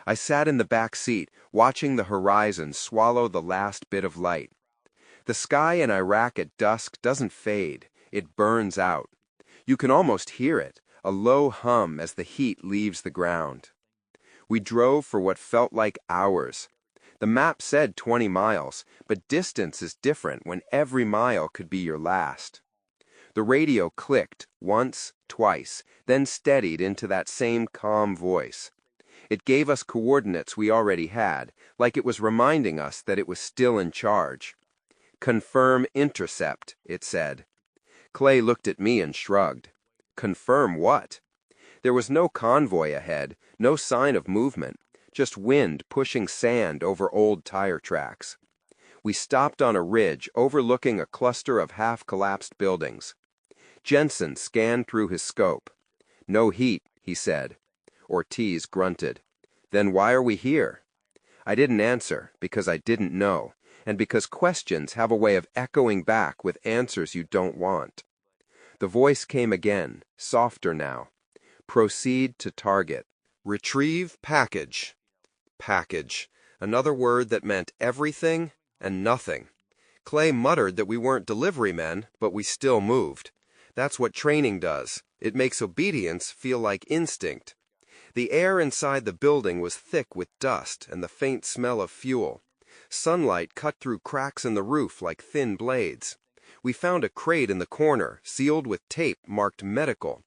I sat in the back seat, watching the horizon swallow the last bit of light. The sky in Iraq at dusk doesn't fade, it burns out. You can almost hear it, a low hum as the heat leaves the ground. We drove for what felt like hours. The map said 20 miles, but distance is different when every mile could be your last. The radio clicked once, twice, then steadied into that same calm voice. It gave us coordinates we already had, like it was reminding us that it was still in charge. Confirm intercept, it said. Clay looked at me and shrugged. Confirm what? There was no convoy ahead, no sign of movement. Just wind pushing sand over old tire tracks. We stopped on a ridge overlooking a cluster of half-collapsed buildings. Jensen scanned through his scope. No heat, he said. Ortiz grunted. Then why are we here? I didn't answer because I didn't know, and because questions have a way of echoing back with answers you don't want. The voice came again, softer now. Proceed to target. Retrieve package. Package. Another word that meant everything and nothing. Clay muttered that we weren't delivery men, but we still moved. That's what training does. It makes obedience feel like instinct. The air inside the building was thick with dust and the faint smell of fuel. Sunlight cut through cracks in the roof like thin blades. We found a crate in the corner, sealed with tape marked medical.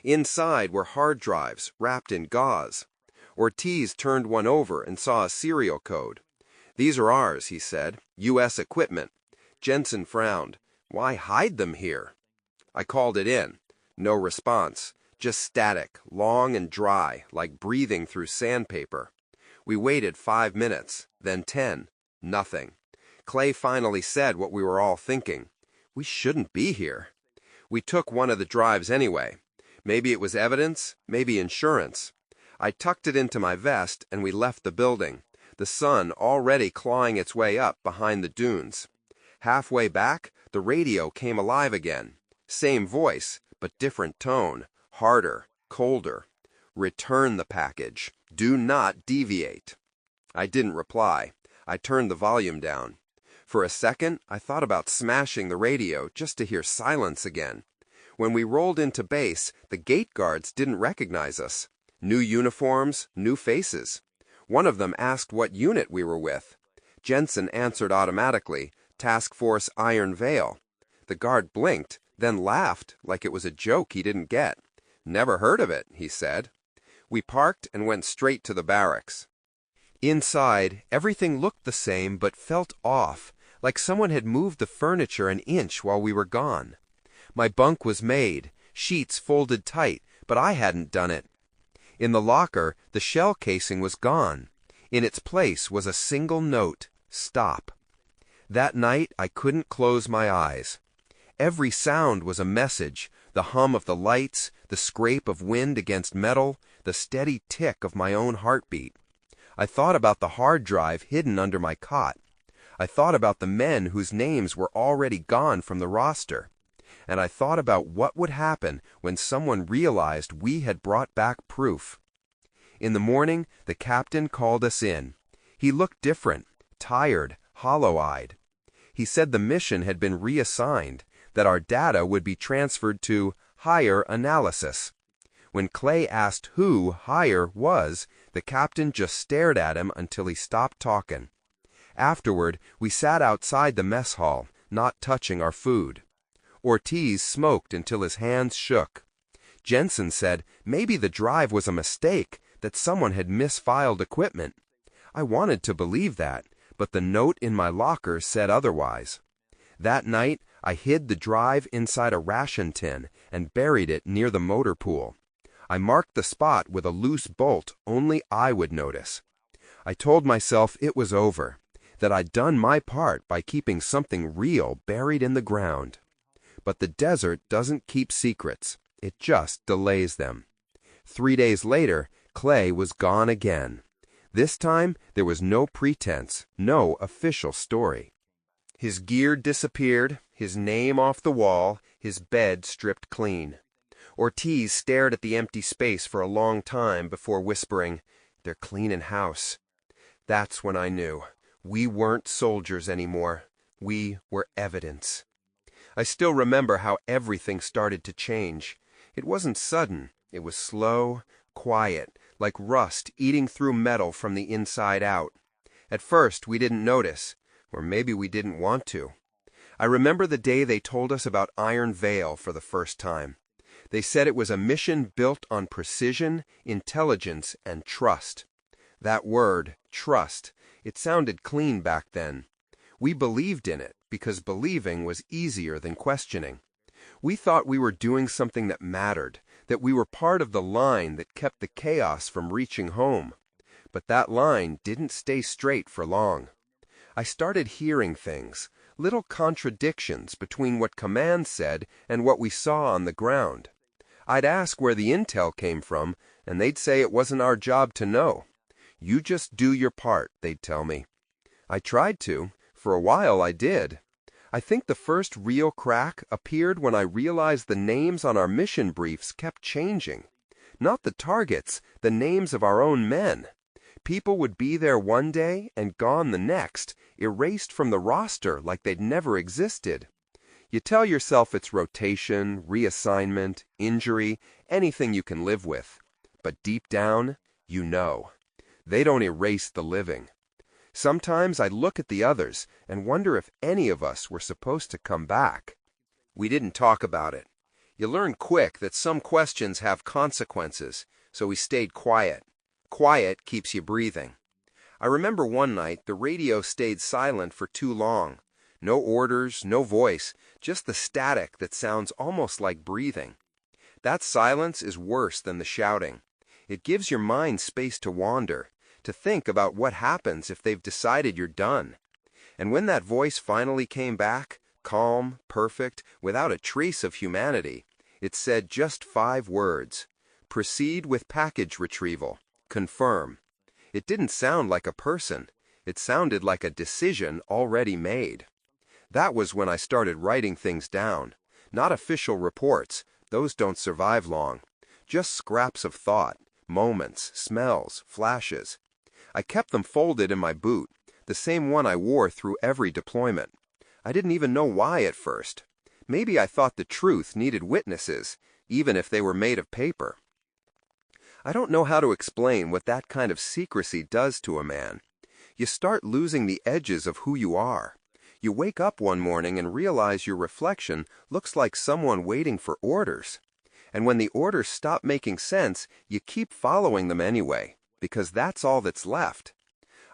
Inside were hard drives, wrapped in gauze. Ortiz turned one over and saw a serial code. "These are ours," he said. "U.S. equipment." Jensen frowned. "Why hide them here?" I called it in. No response. Just static, long and dry, like breathing through sandpaper. We waited 5 minutes, then 10. Nothing. Clay finally said what we were all thinking. We shouldn't be here. We took one of the drives anyway. Maybe it was evidence, maybe insurance. I tucked it into my vest and we left the building, the sun already clawing its way up behind the dunes. Halfway back, the radio came alive again. Same voice, but different tone, harder, colder. "Return the package. Do not deviate." I didn't reply. I turned the volume down. For a second, I thought about smashing the radio just to hear silence again. When we rolled into base, the gate guards didn't recognize us. New uniforms, new faces. One of them asked what unit we were with. Jensen answered automatically, Task Force Iron Veil. The guard blinked, then laughed like it was a joke he didn't get. "Never heard of it," he said. We parked and went straight to the barracks. Inside, everything looked the same but felt off, like someone had moved the furniture an inch while we were gone. My bunk was made, sheets folded tight, but I hadn't done it. In the locker, the shell casing was gone. In its place was a single note, "Stop." That night, I couldn't close my eyes. Every sound was a message, the hum of the lights, the scrape of wind against metal, the steady tick of my own heartbeat. I thought about the hard drive hidden under my cot. I thought about the men whose names were already gone from the roster. And I thought about what would happen when someone realized we had brought back proof. In the morning, the captain called us in. He looked different, tired, hollow-eyed. He said the mission had been reassigned, that our data would be transferred to higher analysis. When Clay asked who higher was, the captain just stared at him until he stopped talking. Afterward, we sat outside the mess hall, not touching our food. Ortiz smoked until his hands shook. Jensen said maybe the drive was a mistake, that someone had misfiled equipment. I wanted to believe that, but the note in my locker said otherwise. That night, I hid the drive inside a ration tin and buried it near the motor pool. I marked the spot with a loose bolt only I would notice. I told myself it was over, that I'd done my part by keeping something real buried in the ground. But the desert doesn't keep secrets, it just delays them. 3 days later, Clay was gone again. This time, there was no pretense, no official story. His gear disappeared, his name off the wall, his bed stripped clean. Ortiz stared at the empty space for a long time before whispering, "They're cleaning house." That's when I knew. We weren't soldiers anymore. We were evidence. I still remember how everything started to change. It wasn't sudden. It was slow, quiet, like rust eating through metal from the inside out. At first, we didn't notice, or maybe we didn't want to. I remember the day they told us about Iron Veil for the first time. They said it was a mission built on precision, intelligence, and trust. That word, trust, it sounded clean back then. We believed in it because believing was easier than questioning. We thought we were doing something that mattered, that we were part of the line that kept the chaos from reaching home. But that line didn't stay straight for long. I started hearing things, little contradictions between what command said and what we saw on the ground. I'd ask where the intel came from, and they'd say it wasn't our job to know. "You just do your part," they'd tell me. I tried to. For a while I did. I think the first real crack appeared when I realized the names on our mission briefs kept changing. Not the targets, the names of our own men. People would be there one day and gone the next, erased from the roster like they'd never existed. You tell yourself it's rotation, reassignment, injury, anything you can live with. But deep down, you know. They don't erase the living. Sometimes I look at the others and wonder if any of us were supposed to come back. We didn't talk about it. You learn quick that some questions have consequences, so we stayed quiet. Quiet keeps you breathing. I remember one night the radio stayed silent for too long. No orders, no voice, just the static that sounds almost like breathing. That silence is worse than the shouting. It gives your mind space to wander, to think about what happens if they've decided you're done. And when that voice finally came back, calm, perfect, without a trace of humanity, it said just 5 words. Proceed with package retrieval. Confirm. It didn't sound like a person. It sounded like a decision already made. That was when I started writing things down. Not official reports. Those don't survive long. Just scraps of thought, moments, smells, flashes. I kept them folded in my boot, the same one I wore through every deployment. I didn't even know why at first. Maybe I thought the truth needed witnesses, even if they were made of paper. I don't know how to explain what that kind of secrecy does to a man. You start losing the edges of who you are. You wake up one morning and realize your reflection looks like someone waiting for orders. And when the orders stop making sense, you keep following them anyway, because that's all that's left.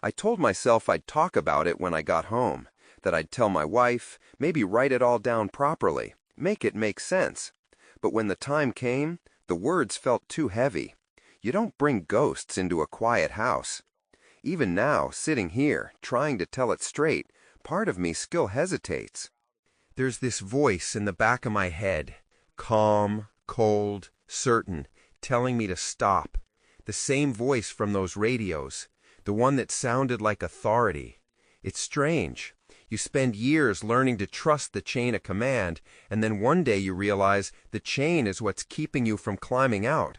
I told myself I'd talk about it when I got home, that I'd tell my wife, maybe write it all down properly, make it make sense. But when the time came, the words felt too heavy. You don't bring ghosts into a quiet house. Even now, sitting here, trying to tell it straight, part of me still hesitates. There's this voice in the back of my head, calm, cold, certain, telling me to stop. The same voice from those radios, the one that sounded like authority. It's strange. You spend years learning to trust the chain of command, and then one day you realize the chain is what's keeping you from climbing out.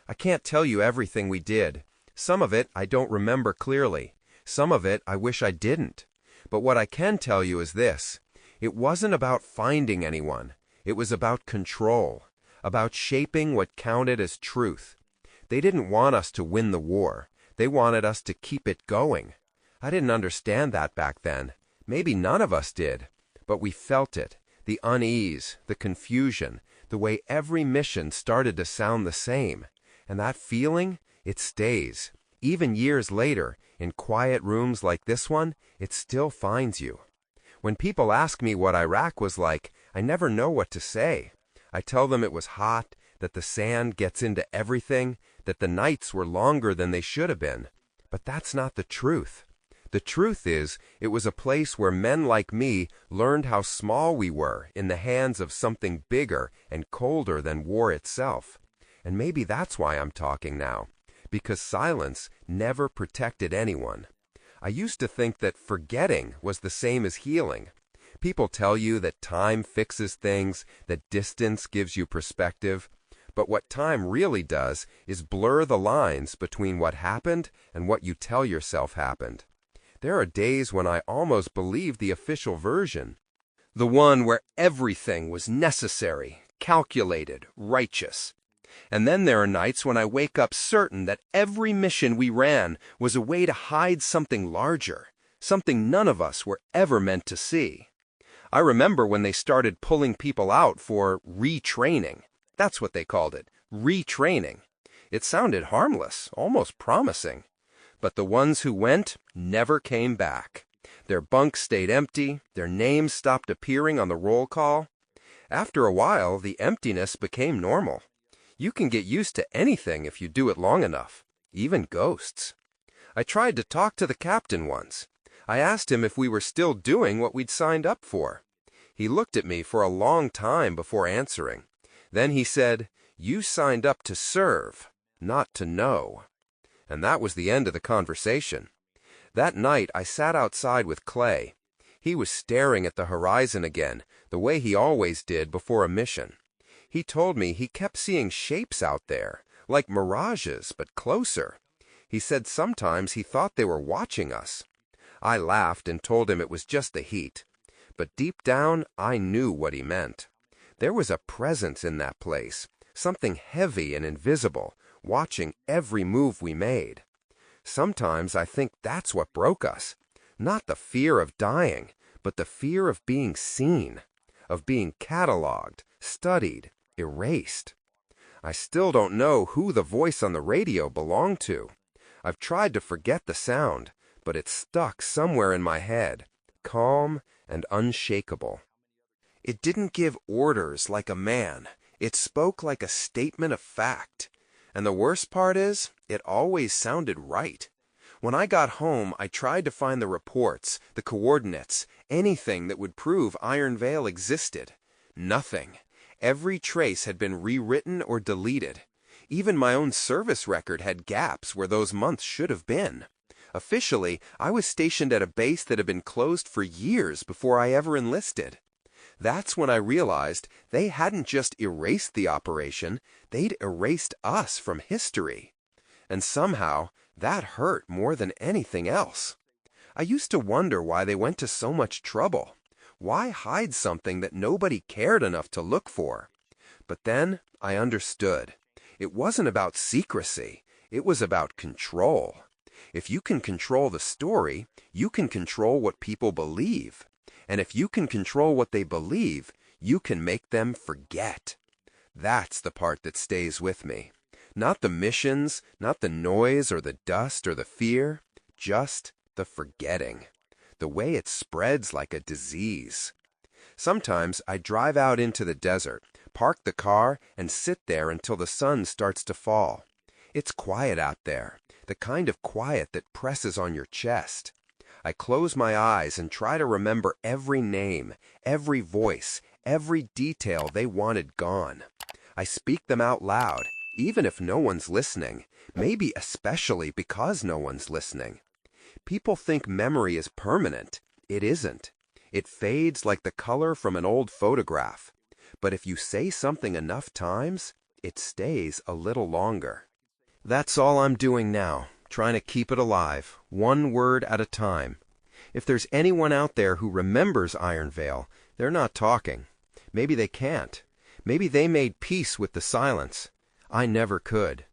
I can't tell you everything we did. Some of it I don't remember clearly. Some of it I wish I didn't. But what I can tell you is this. It wasn't about finding anyone. It was about control, about shaping what counted as truth. They didn't want us to win the war. They wanted us to keep it going. I didn't understand that back then. Maybe none of us did. But we felt it, the unease, the confusion, the way every mission started to sound the same. And that feeling, it stays. Even years later, in quiet rooms like this one, it still finds you. When people ask me what Iraq was like, I never know what to say. I tell them it was hot, that the sand gets into everything, that the nights were longer than they should have been. But that's not the truth. The truth is, it was a place where men like me learned how small we were in the hands of something bigger and colder than war itself. And maybe that's why I'm talking now, because silence never protected anyone. I used to think that forgetting was the same as healing. People tell you that time fixes things, that distance gives you perspective. But what time really does is blur the lines between what happened and what you tell yourself happened. There are days when I almost believe the official version, the one where everything was necessary, calculated, righteous. And then there are nights when I wake up certain that every mission we ran was a way to hide something larger, something none of us were ever meant to see. I remember when they started pulling people out for retraining. That's what they called it, retraining. It sounded harmless, almost promising. But the ones who went never came back. Their bunks stayed empty, their names stopped appearing on the roll call. After a while, the emptiness became normal. You can get used to anything if you do it long enough, even ghosts. I tried to talk to the captain once. I asked him if we were still doing what we'd signed up for. He looked at me for a long time before answering. Then he said, "You signed up to serve, not to know." And that was the end of the conversation. That night I sat outside with Clay. He was staring at the horizon again, the way he always did before a mission. He told me he kept seeing shapes out there, like mirages, but closer. He said sometimes he thought they were watching us. I laughed and told him it was just the heat. but deep down I knew what he meant. There was a presence in that place, something heavy and invisible, watching every move we made. Sometimes I think that's what broke us. Not the fear of dying, but the fear of being seen, of being cataloged, studied, erased. I still don't know who the voice on the radio belonged to. I've tried to forget the sound, but it's stuck somewhere in my head, calm and unshakable. It didn't give orders like a man. It spoke like a statement of fact. And the worst part is, it always sounded right. When I got home, I tried to find the reports, the coordinates, anything that would prove Iron Veil existed. Nothing. Every trace had been rewritten or deleted. Even my own service record had gaps where those months should have been. Officially, I was stationed at a base that had been closed for years before I ever enlisted. That's when I realized they hadn't just erased the operation, they'd erased us from history. And somehow, that hurt more than anything else. I used to wonder why they went to so much trouble. Why hide something that nobody cared enough to look for? But then I understood. It wasn't about secrecy. It was about control. If you can control the story, you can control what people believe. And if you can control what they believe, you can make them forget. That's the part that stays with me. Not the missions, not the noise or the dust or the fear, just the forgetting. The way it spreads like a disease. Sometimes I drive out into the desert, park the car, and sit there until the sun starts to fall. It's quiet out there, the kind of quiet that presses on your chest. I close my eyes and try to remember every name, every voice, every detail they wanted gone. I speak them out loud, even if no one's listening, maybe especially because no one's listening. People think memory is permanent. It isn't. It fades like the color from an old photograph. But if you say something enough times, it stays a little longer. That's all I'm doing now, trying to keep it alive, one word at a time. If there's anyone out there who remembers Iron Veil, they're not talking. Maybe they can't. Maybe they made peace with the silence. I never could.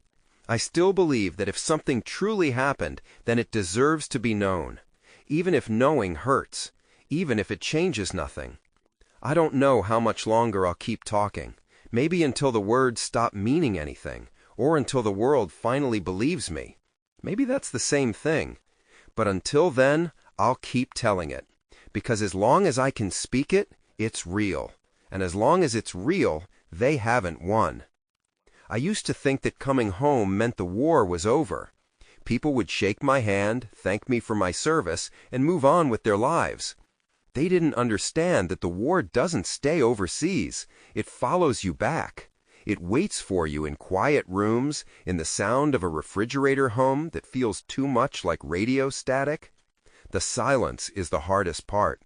I still believe that if something truly happened, then it deserves to be known, even if knowing hurts, even if it changes nothing. I don't know how much longer I'll keep talking, maybe until the words stop meaning anything, or until the world finally believes me. Maybe that's the same thing. But until then, I'll keep telling it, because as long as I can speak it, it's real, and as long as it's real, they haven't won. I used to think that coming home meant the war was over. People would shake my hand, thank me for my service, and move on with their lives. They didn't understand that the war doesn't stay overseas. It follows you back. It waits for you in quiet rooms, in the sound of a refrigerator hum that feels too much like radio static. The silence is the hardest part.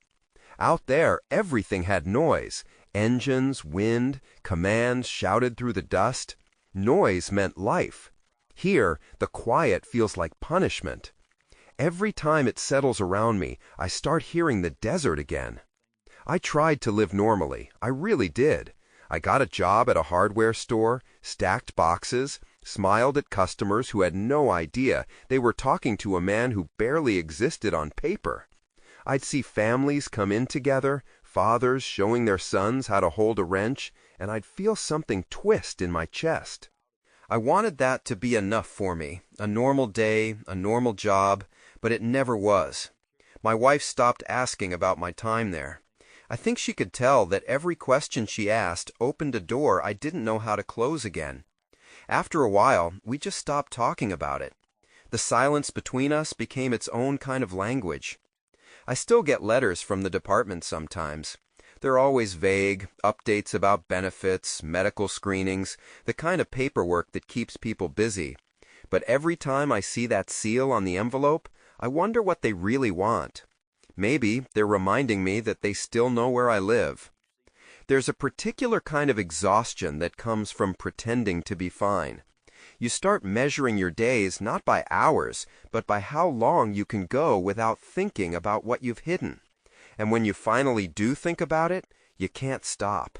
Out there, everything had noise. Engines, wind, commands shouted through the dust. Noise meant life. Here, the quiet feels like punishment. Every time it settles around me, I start hearing the desert again. I tried to live normally. I really did. I got a job at a hardware store, stacked boxes, smiled at customers who had no idea they were talking to a man who barely existed on paper. I'd see families come in together, fathers showing their sons how to hold a wrench, and I'd feel something twist in my chest. I wanted that to be enough for me, a normal day, a normal job, but it never was. My wife stopped asking about my time there. I think she could tell that every question she asked opened a door I didn't know how to close again. After a while, we just stopped talking about it. The silence between us became its own kind of language. I still get letters from the department sometimes. They're always vague, updates about benefits, medical screenings, the kind of paperwork that keeps people busy. But every time I see that seal on the envelope, I wonder what they really want. Maybe they're reminding me that they still know where I live. There's a particular kind of exhaustion that comes from pretending to be fine. You start measuring your days not by hours, but by how long you can go without thinking about what you've hidden. And when you finally do think about it, you can't stop.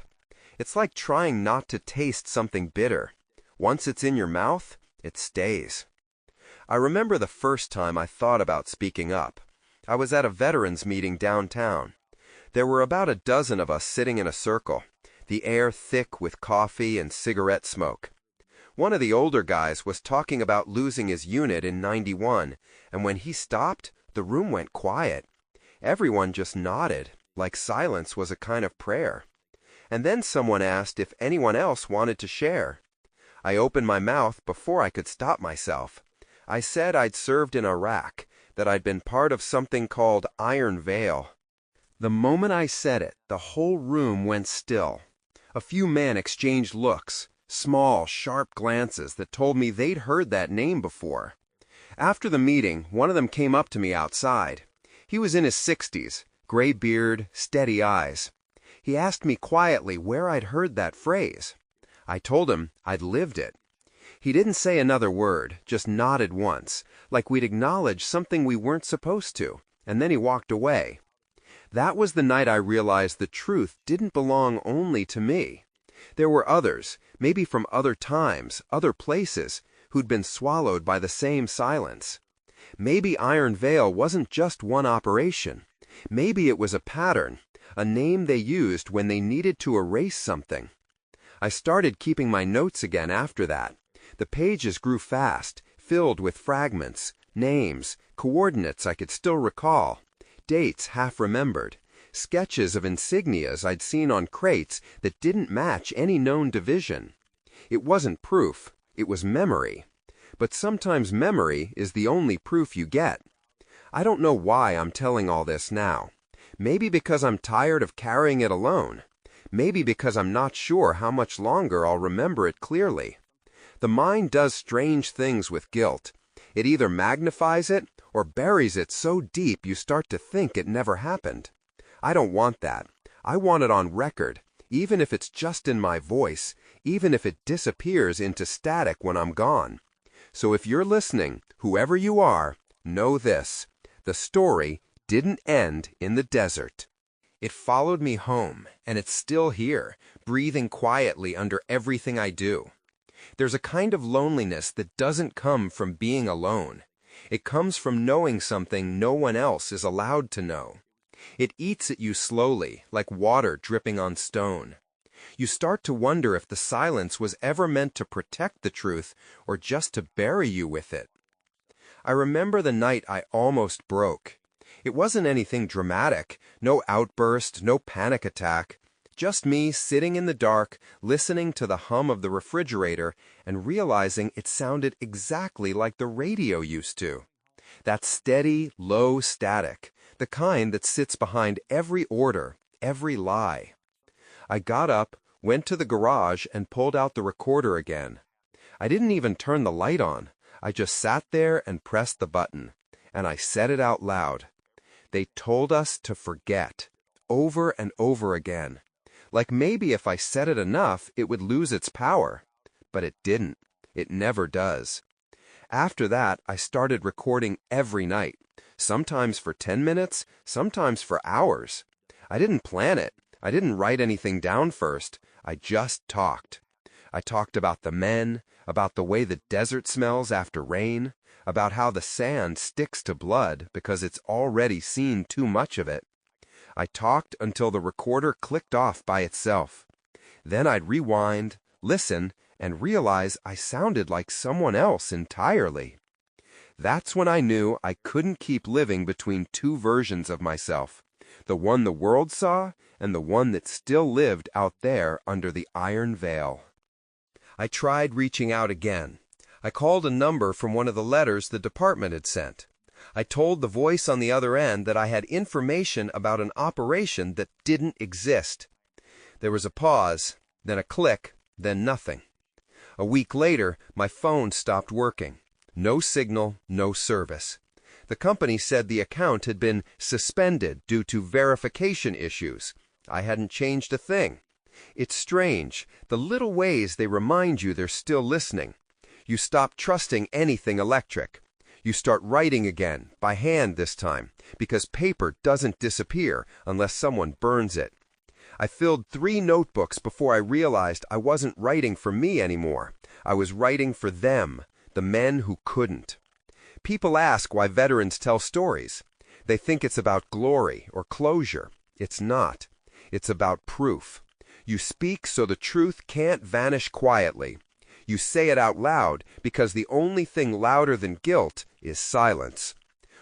It's like trying not to taste something bitter. Once it's in your mouth, it stays. I remember the first time I thought about speaking up. I was at a veterans meeting downtown. There were about a dozen of us sitting in a circle, the air thick with coffee and cigarette smoke. One of the older guys was talking about losing his unit in '91, and when he stopped, the room went quiet. Everyone just nodded, like silence was a kind of prayer. And then someone asked if anyone else wanted to share. I opened my mouth before I could stop myself. I said I'd served in Iraq, that I'd been part of something called Iron Veil. The moment I said it, the whole room went still. A few men exchanged looks, small, sharp glances that told me they'd heard that name before. After the meeting, one of them came up to me outside. He was in his 60s, gray beard, steady eyes. He asked me quietly where I'd heard that phrase. I told him I'd lived it. He didn't say another word, just nodded once, like we'd acknowledged something we weren't supposed to, and then he walked away. That was the night I realized the truth didn't belong only to me. There were others, maybe from other times, other places, who'd been swallowed by the same silence. Maybe Iron Veil wasn't just one operation. Maybe it was a pattern, a name they used when they needed to erase something. I started keeping my notes again after that. The pages grew fast, filled with fragments, names, coordinates I could still recall, dates half remembered, sketches of insignias I'd seen on crates that didn't match any known division. It wasn't proof, it was memory. But sometimes memory is the only proof you get. I don't know why I'm telling all this now. Maybe because I'm tired of carrying it alone. Maybe because I'm not sure how much longer I'll remember it clearly. The mind does strange things with guilt. It either magnifies it or buries it so deep you start to think it never happened. I don't want that. I want it on record, even if it's just in my voice, even if it disappears into static when I'm gone. So if you're listening, whoever you are, know this. The story didn't end in the desert. It followed me home, and it's still here, breathing quietly under everything I do. There's a kind of loneliness that doesn't come from being alone. It comes from knowing something no one else is allowed to know. It eats at you slowly, like water dripping on stone. You start to wonder if the silence was ever meant to protect the truth or just to bury you with it. I remember the night I almost broke. It wasn't anything dramatic, no outburst, no panic attack. Just me sitting in the dark, listening to the hum of the refrigerator and realizing it sounded exactly like the radio used to. That steady, low static, the kind that sits behind every order, every lie. I got up, went to the garage, and pulled out the recorder again. I didn't even turn the light on. I just sat there and pressed the button, and I said it out loud. They told us to forget, over and over again. Like maybe if I said it enough, it would lose its power. But it didn't. It never does. After that, I started recording every night, sometimes for 10 minutes, sometimes for hours. I didn't plan it. I didn't write anything down first. I just talked. I talked about the men, about the way the desert smells after rain, about how the sand sticks to blood because it's already seen too much of it. I talked until the recorder clicked off by itself. Then I'd rewind, listen, and realize I sounded like someone else entirely. That's when I knew I couldn't keep living between two versions of myself, the one the world saw and the one that still lived out there under the iron veil. I tried reaching out again. I called a number from one of the letters the department had sent. I told the voice on the other end that I had information about an operation that didn't exist. There was a pause, then a click, then nothing. A week later, my phone stopped working. No signal, no service. The company said the account had been suspended due to verification issues. I hadn't changed a thing. It's strange, the little ways they remind you they're still listening. You stop trusting anything electric. You start writing again, by hand this time, because paper doesn't disappear unless someone burns it. I filled 3 notebooks before I realized I wasn't writing for me anymore. I was writing for them, the men who couldn't. People ask why veterans tell stories. They think it's about glory or closure. It's not. It's about proof. You speak so the truth can't vanish quietly. You say it out loud because the only thing louder than guilt is silence.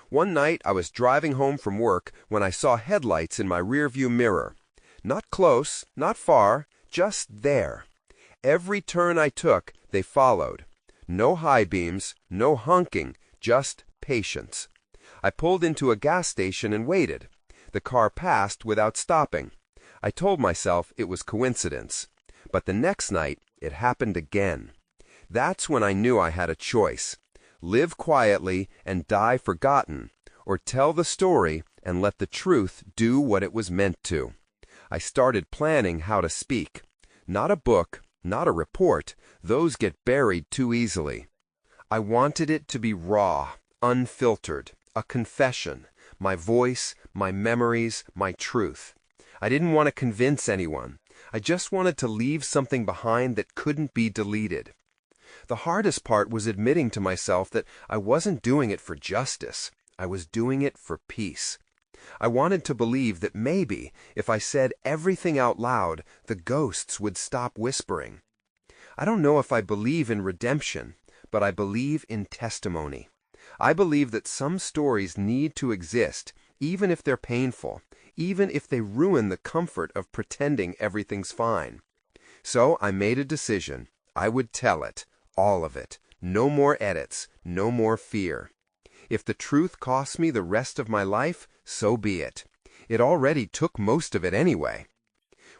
One night I was driving home from work when I saw headlights in my rearview mirror. Not close, not far, just there. Every turn I took, they followed. No high beams, no honking, just patience. I pulled into a gas station and waited. The car passed without stopping. I told myself it was coincidence. But the next night, it happened again. That's when I knew I had a choice. Live quietly and die forgotten, or tell the story and let the truth do what it was meant to. I started planning how to speak. Not a book, not a report. Those get buried too easily. I wanted it to be raw, unfiltered, a confession, my voice, my memories, my truth. I didn't want to convince anyone. I just wanted to leave something behind that couldn't be deleted. The hardest part was admitting to myself that I wasn't doing it for justice. I was doing it for peace. I wanted to believe that maybe, if I said everything out loud, the ghosts would stop whispering. I don't know if I believe in redemption, but I believe in testimony. I believe that some stories need to exist, even if they're painful, even if they ruin the comfort of pretending everything's fine. So I made a decision. I would tell it, all of it. No more edits, no more fear. If the truth costs me the rest of my life, so be it. It already took most of it anyway.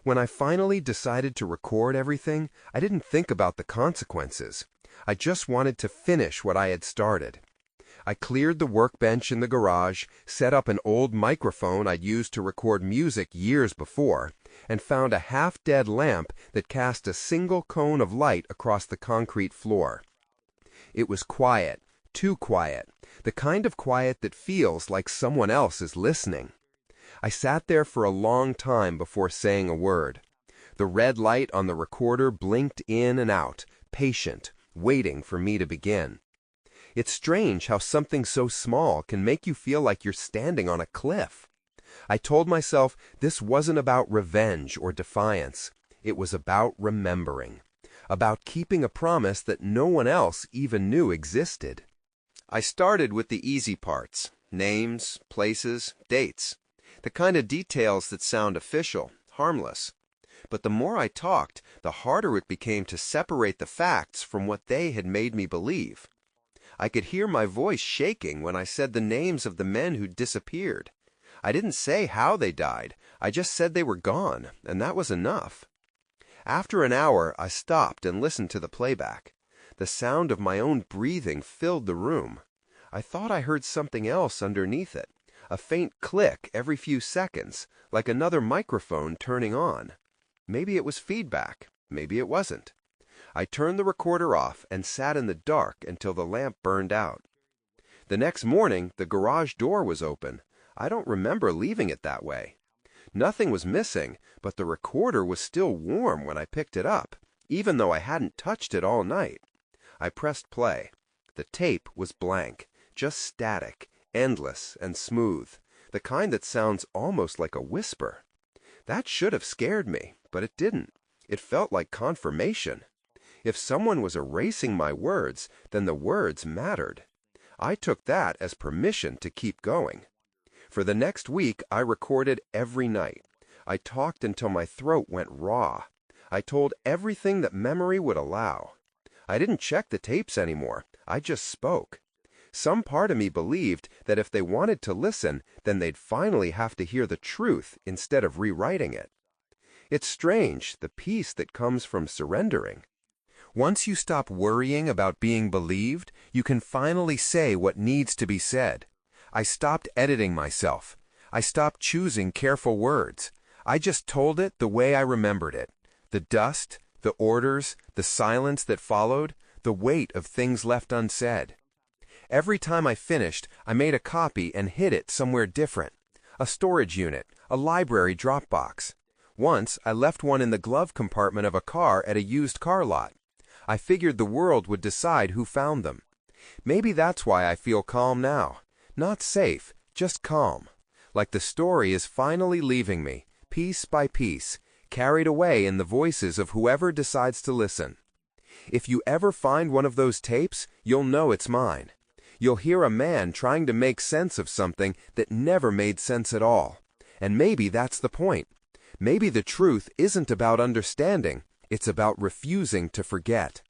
When I finally decided to record everything, I didn't think about the consequences. I just wanted to finish what I had started. I cleared the workbench in the garage, set up an old microphone I'd used to record music years before, and found a half-dead lamp that cast a single cone of light across the concrete floor. It was quiet, too quiet, the kind of quiet that feels like someone else is listening. I sat there for a long time before saying a word. The red light on the recorder blinked in and out, patient, waiting for me to begin. It's strange how something so small can make you feel like you're standing on a cliff. I told myself this wasn't about revenge or defiance. It was about remembering, about keeping a promise that no one else even knew existed. I started with the easy parts, names, places, dates, the kind of details that sound official, harmless. But the more I talked, the harder it became to separate the facts from what they had made me believe. I could hear my voice shaking when I said the names of the men who'd disappeared. I didn't say how they died. I just said they were gone, and that was enough. After an hour, I stopped and listened to the playback. The sound of my own breathing filled the room. I thought I heard something else underneath it, a faint click every few seconds, like another microphone turning on. Maybe it was feedback. Maybe it wasn't. I turned the recorder off and sat in the dark until the lamp burned out. The next morning, the garage door was open. I don't remember leaving it that way. Nothing was missing, but the recorder was still warm when I picked it up, even though I hadn't touched it all night. I pressed play. The tape was blank, just static, endless and smooth, the kind that sounds almost like a whisper. That should have scared me, but it didn't. It felt like confirmation. If someone was erasing my words, then the words mattered. I took that as permission to keep going. For the next week, I recorded every night. I talked until my throat went raw. I told everything that memory would allow. I didn't check the tapes anymore. I just spoke. Some part of me believed that if they wanted to listen, then they'd finally have to hear the truth instead of rewriting it. It's strange, the peace that comes from surrendering. Once you stop worrying about being believed, you can finally say what needs to be said. I stopped editing myself. I stopped choosing careful words. I just told it the way I remembered it. The dust, the orders, the silence that followed, the weight of things left unsaid. Every time I finished, I made a copy and hid it somewhere different. A storage unit, a library Dropbox. Once, I left one in the glove compartment of a car at a used car lot. I figured the world would decide who found them. Maybe that's why I feel calm now. Not safe, just calm. Like the story is finally leaving me, piece by piece, carried away in the voices of whoever decides to listen. If you ever find one of those tapes, you'll know it's mine. You'll hear a man trying to make sense of something that never made sense at all. And maybe that's the point. Maybe the truth isn't about understanding, it's about refusing to forget.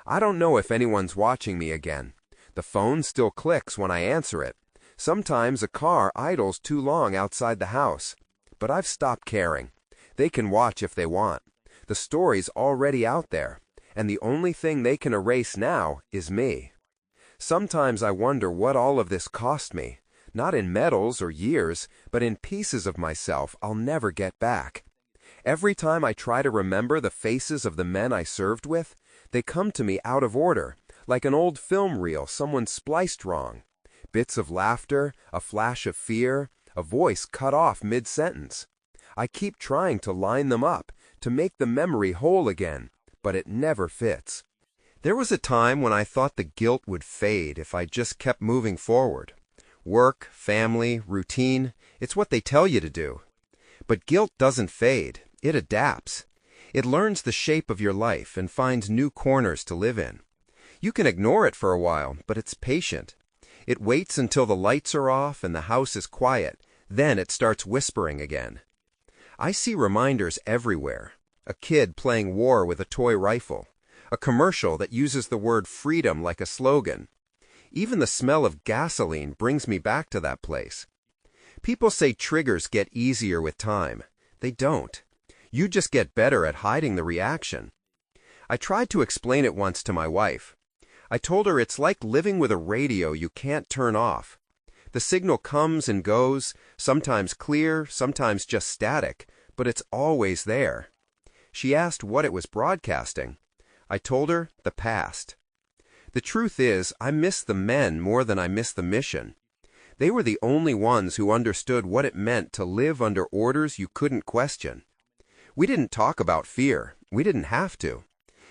I don't know if anyone's watching me again. The phone still clicks when I answer it. Sometimes a car idles too long outside the house. But I've stopped caring. They can watch if they want. The story's already out there, and the only thing they can erase now is me. Sometimes I wonder what all of this cost me. Not in medals or years, but in pieces of myself I'll never get back. Every time I try to remember the faces of the men I served with, they come to me out of order, like an old film reel someone spliced wrong. Bits of laughter, a flash of fear, a voice cut off mid-sentence. I keep trying to line them up, to make the memory whole again, but it never fits. There was a time when I thought the guilt would fade if I just kept moving forward. Work, family, routine, it's what they tell you to do. But guilt doesn't fade, it adapts. It learns the shape of your life and finds new corners to live in. You can ignore it for a while, but it's patient. It waits until the lights are off and the house is quiet, then it starts whispering again. I see reminders everywhere. A kid playing war with a toy rifle. A commercial that uses the word freedom like a slogan. Even the smell of gasoline brings me back to that place. People say triggers get easier with time. They don't. You just get better at hiding the reaction. I tried to explain it once to my wife. I told her it's like living with a radio you can't turn off. The signal comes and goes, sometimes clear, sometimes just static, but it's always there. She asked what it was broadcasting. I told her the past. The truth is, I miss the men more than I miss the mission. They were the only ones who understood what it meant to live under orders you couldn't question. We didn't talk about fear. We didn't have to.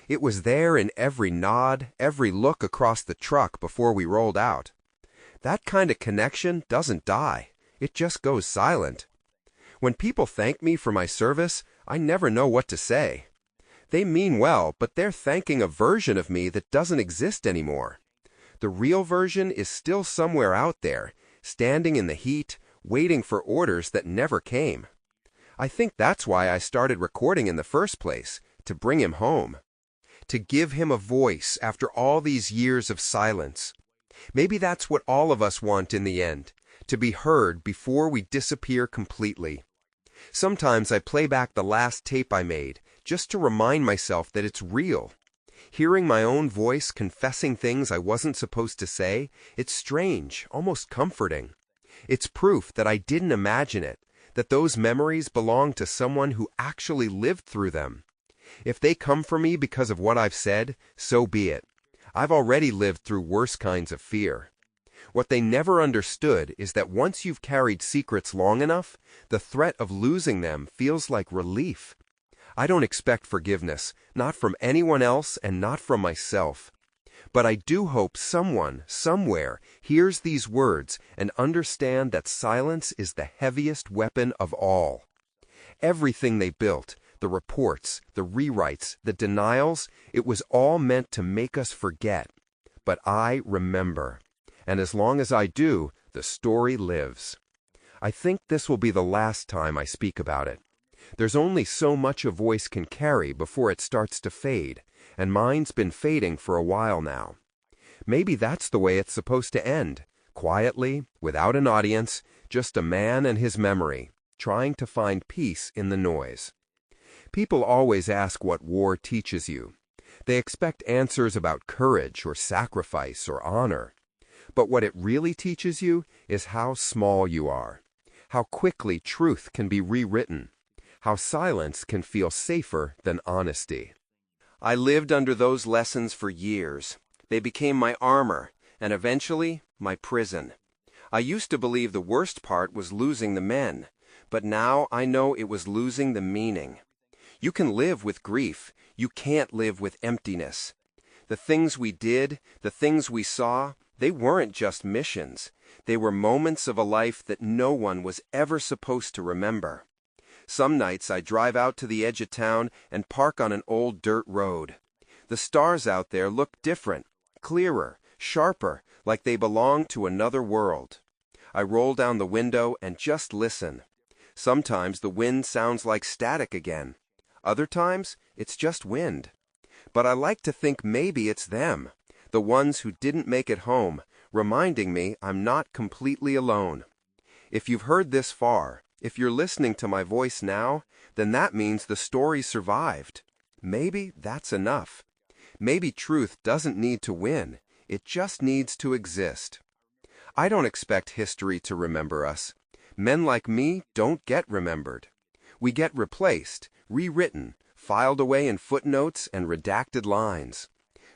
It was there in every nod, every look across the truck before we rolled out. That kind of connection doesn't die. It just goes silent. When people thank me for my service, I never know what to say. They mean well, but they're thanking a version of me that doesn't exist anymore. The real version is still somewhere out there, standing in the heat, waiting for orders that never came. I think that's why I started recording in the first place, to bring him home. To give him a voice after all these years of silence. Maybe that's what all of us want in the end, to be heard before we disappear completely. Sometimes I play back the last tape I made, just to remind myself that it's real. Hearing my own voice confessing things I wasn't supposed to say, it's strange, almost comforting. It's proof that I didn't imagine it, that those memories belong to someone who actually lived through them. If they come for me because of what I've said, so be it. I've already lived through worse kinds of fear. What they never understood is that once you've carried secrets long enough, the threat of losing them feels like relief. I don't expect forgiveness, not from anyone else and not from myself. But I do hope someone, somewhere, hears these words and understand that silence is the heaviest weapon of all. Everything they built, the reports, the rewrites, the denials, it was all meant to make us forget. But I remember. And as long as I do, the story lives. I think this will be the last time I speak about it. There's only so much a voice can carry before it starts to fade, and mine's been fading for a while now. Maybe that's the way it's supposed to end, quietly, without an audience, just a man and his memory, trying to find peace in the noise. People always ask what war teaches you. They expect answers about courage or sacrifice or honor. But what it really teaches you is how small you are, how quickly truth can be rewritten, how silence can feel safer than honesty. I lived under those lessons for years. They became my armor, and eventually, my prison. I used to believe the worst part was losing the men, but now I know it was losing the meaning. You can live with grief, you can't live with emptiness. The things we did, the things we saw, they weren't just missions. They were moments of a life that no one was ever supposed to remember. Some nights I drive out to the edge of town and park on an old dirt road. The stars out there look different, clearer, sharper, like they belong to another world. I roll down the window and just listen. Sometimes the wind sounds like static again. Other times, it's just wind. But I like to think maybe it's them, the ones who didn't make it home, reminding me I'm not completely alone. If you've heard this far, if you're listening to my voice now, then that means the story survived. Maybe that's enough. Maybe truth doesn't need to win, it just needs to exist. I don't expect history to remember us. Men like me don't get remembered. We get replaced, rewritten, filed away in footnotes and redacted lines.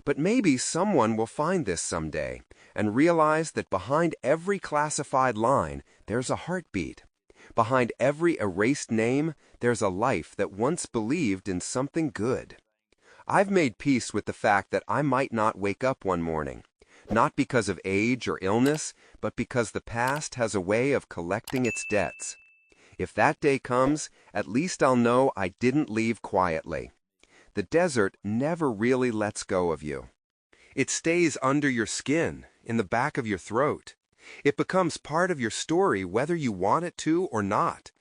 But maybe someone will find this someday and realize that behind every classified line, there's a heartbeat. Behind every erased name, there's a life that once believed in something good. I've made peace with the fact that I might not wake up one morning, not because of age or illness, but because the past has a way of collecting its debts. If that day comes, at least I'll know I didn't leave quietly. The desert never really lets go of you. It stays under your skin, in the back of your throat. It becomes part of your story whether you want it to or not.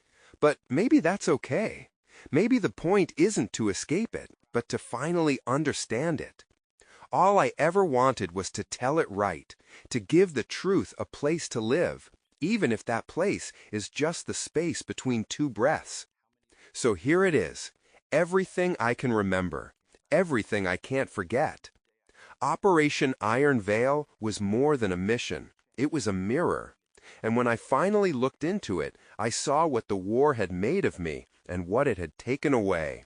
But maybe that's okay. Maybe the point isn't to escape it, but to finally understand it. All I ever wanted was to tell it right, to give the truth a place to live, even if that place is just the space between two breaths. So here it is, everything I can remember, everything I can't forget. Operation Iron Veil was more than a mission. It was a mirror. And when I finally looked into it, I saw what the war had made of me and what it had taken away.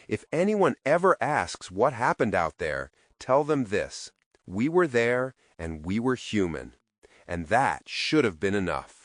If anyone ever asks what happened out there, tell them this: we were there and we were human. And that should have been enough.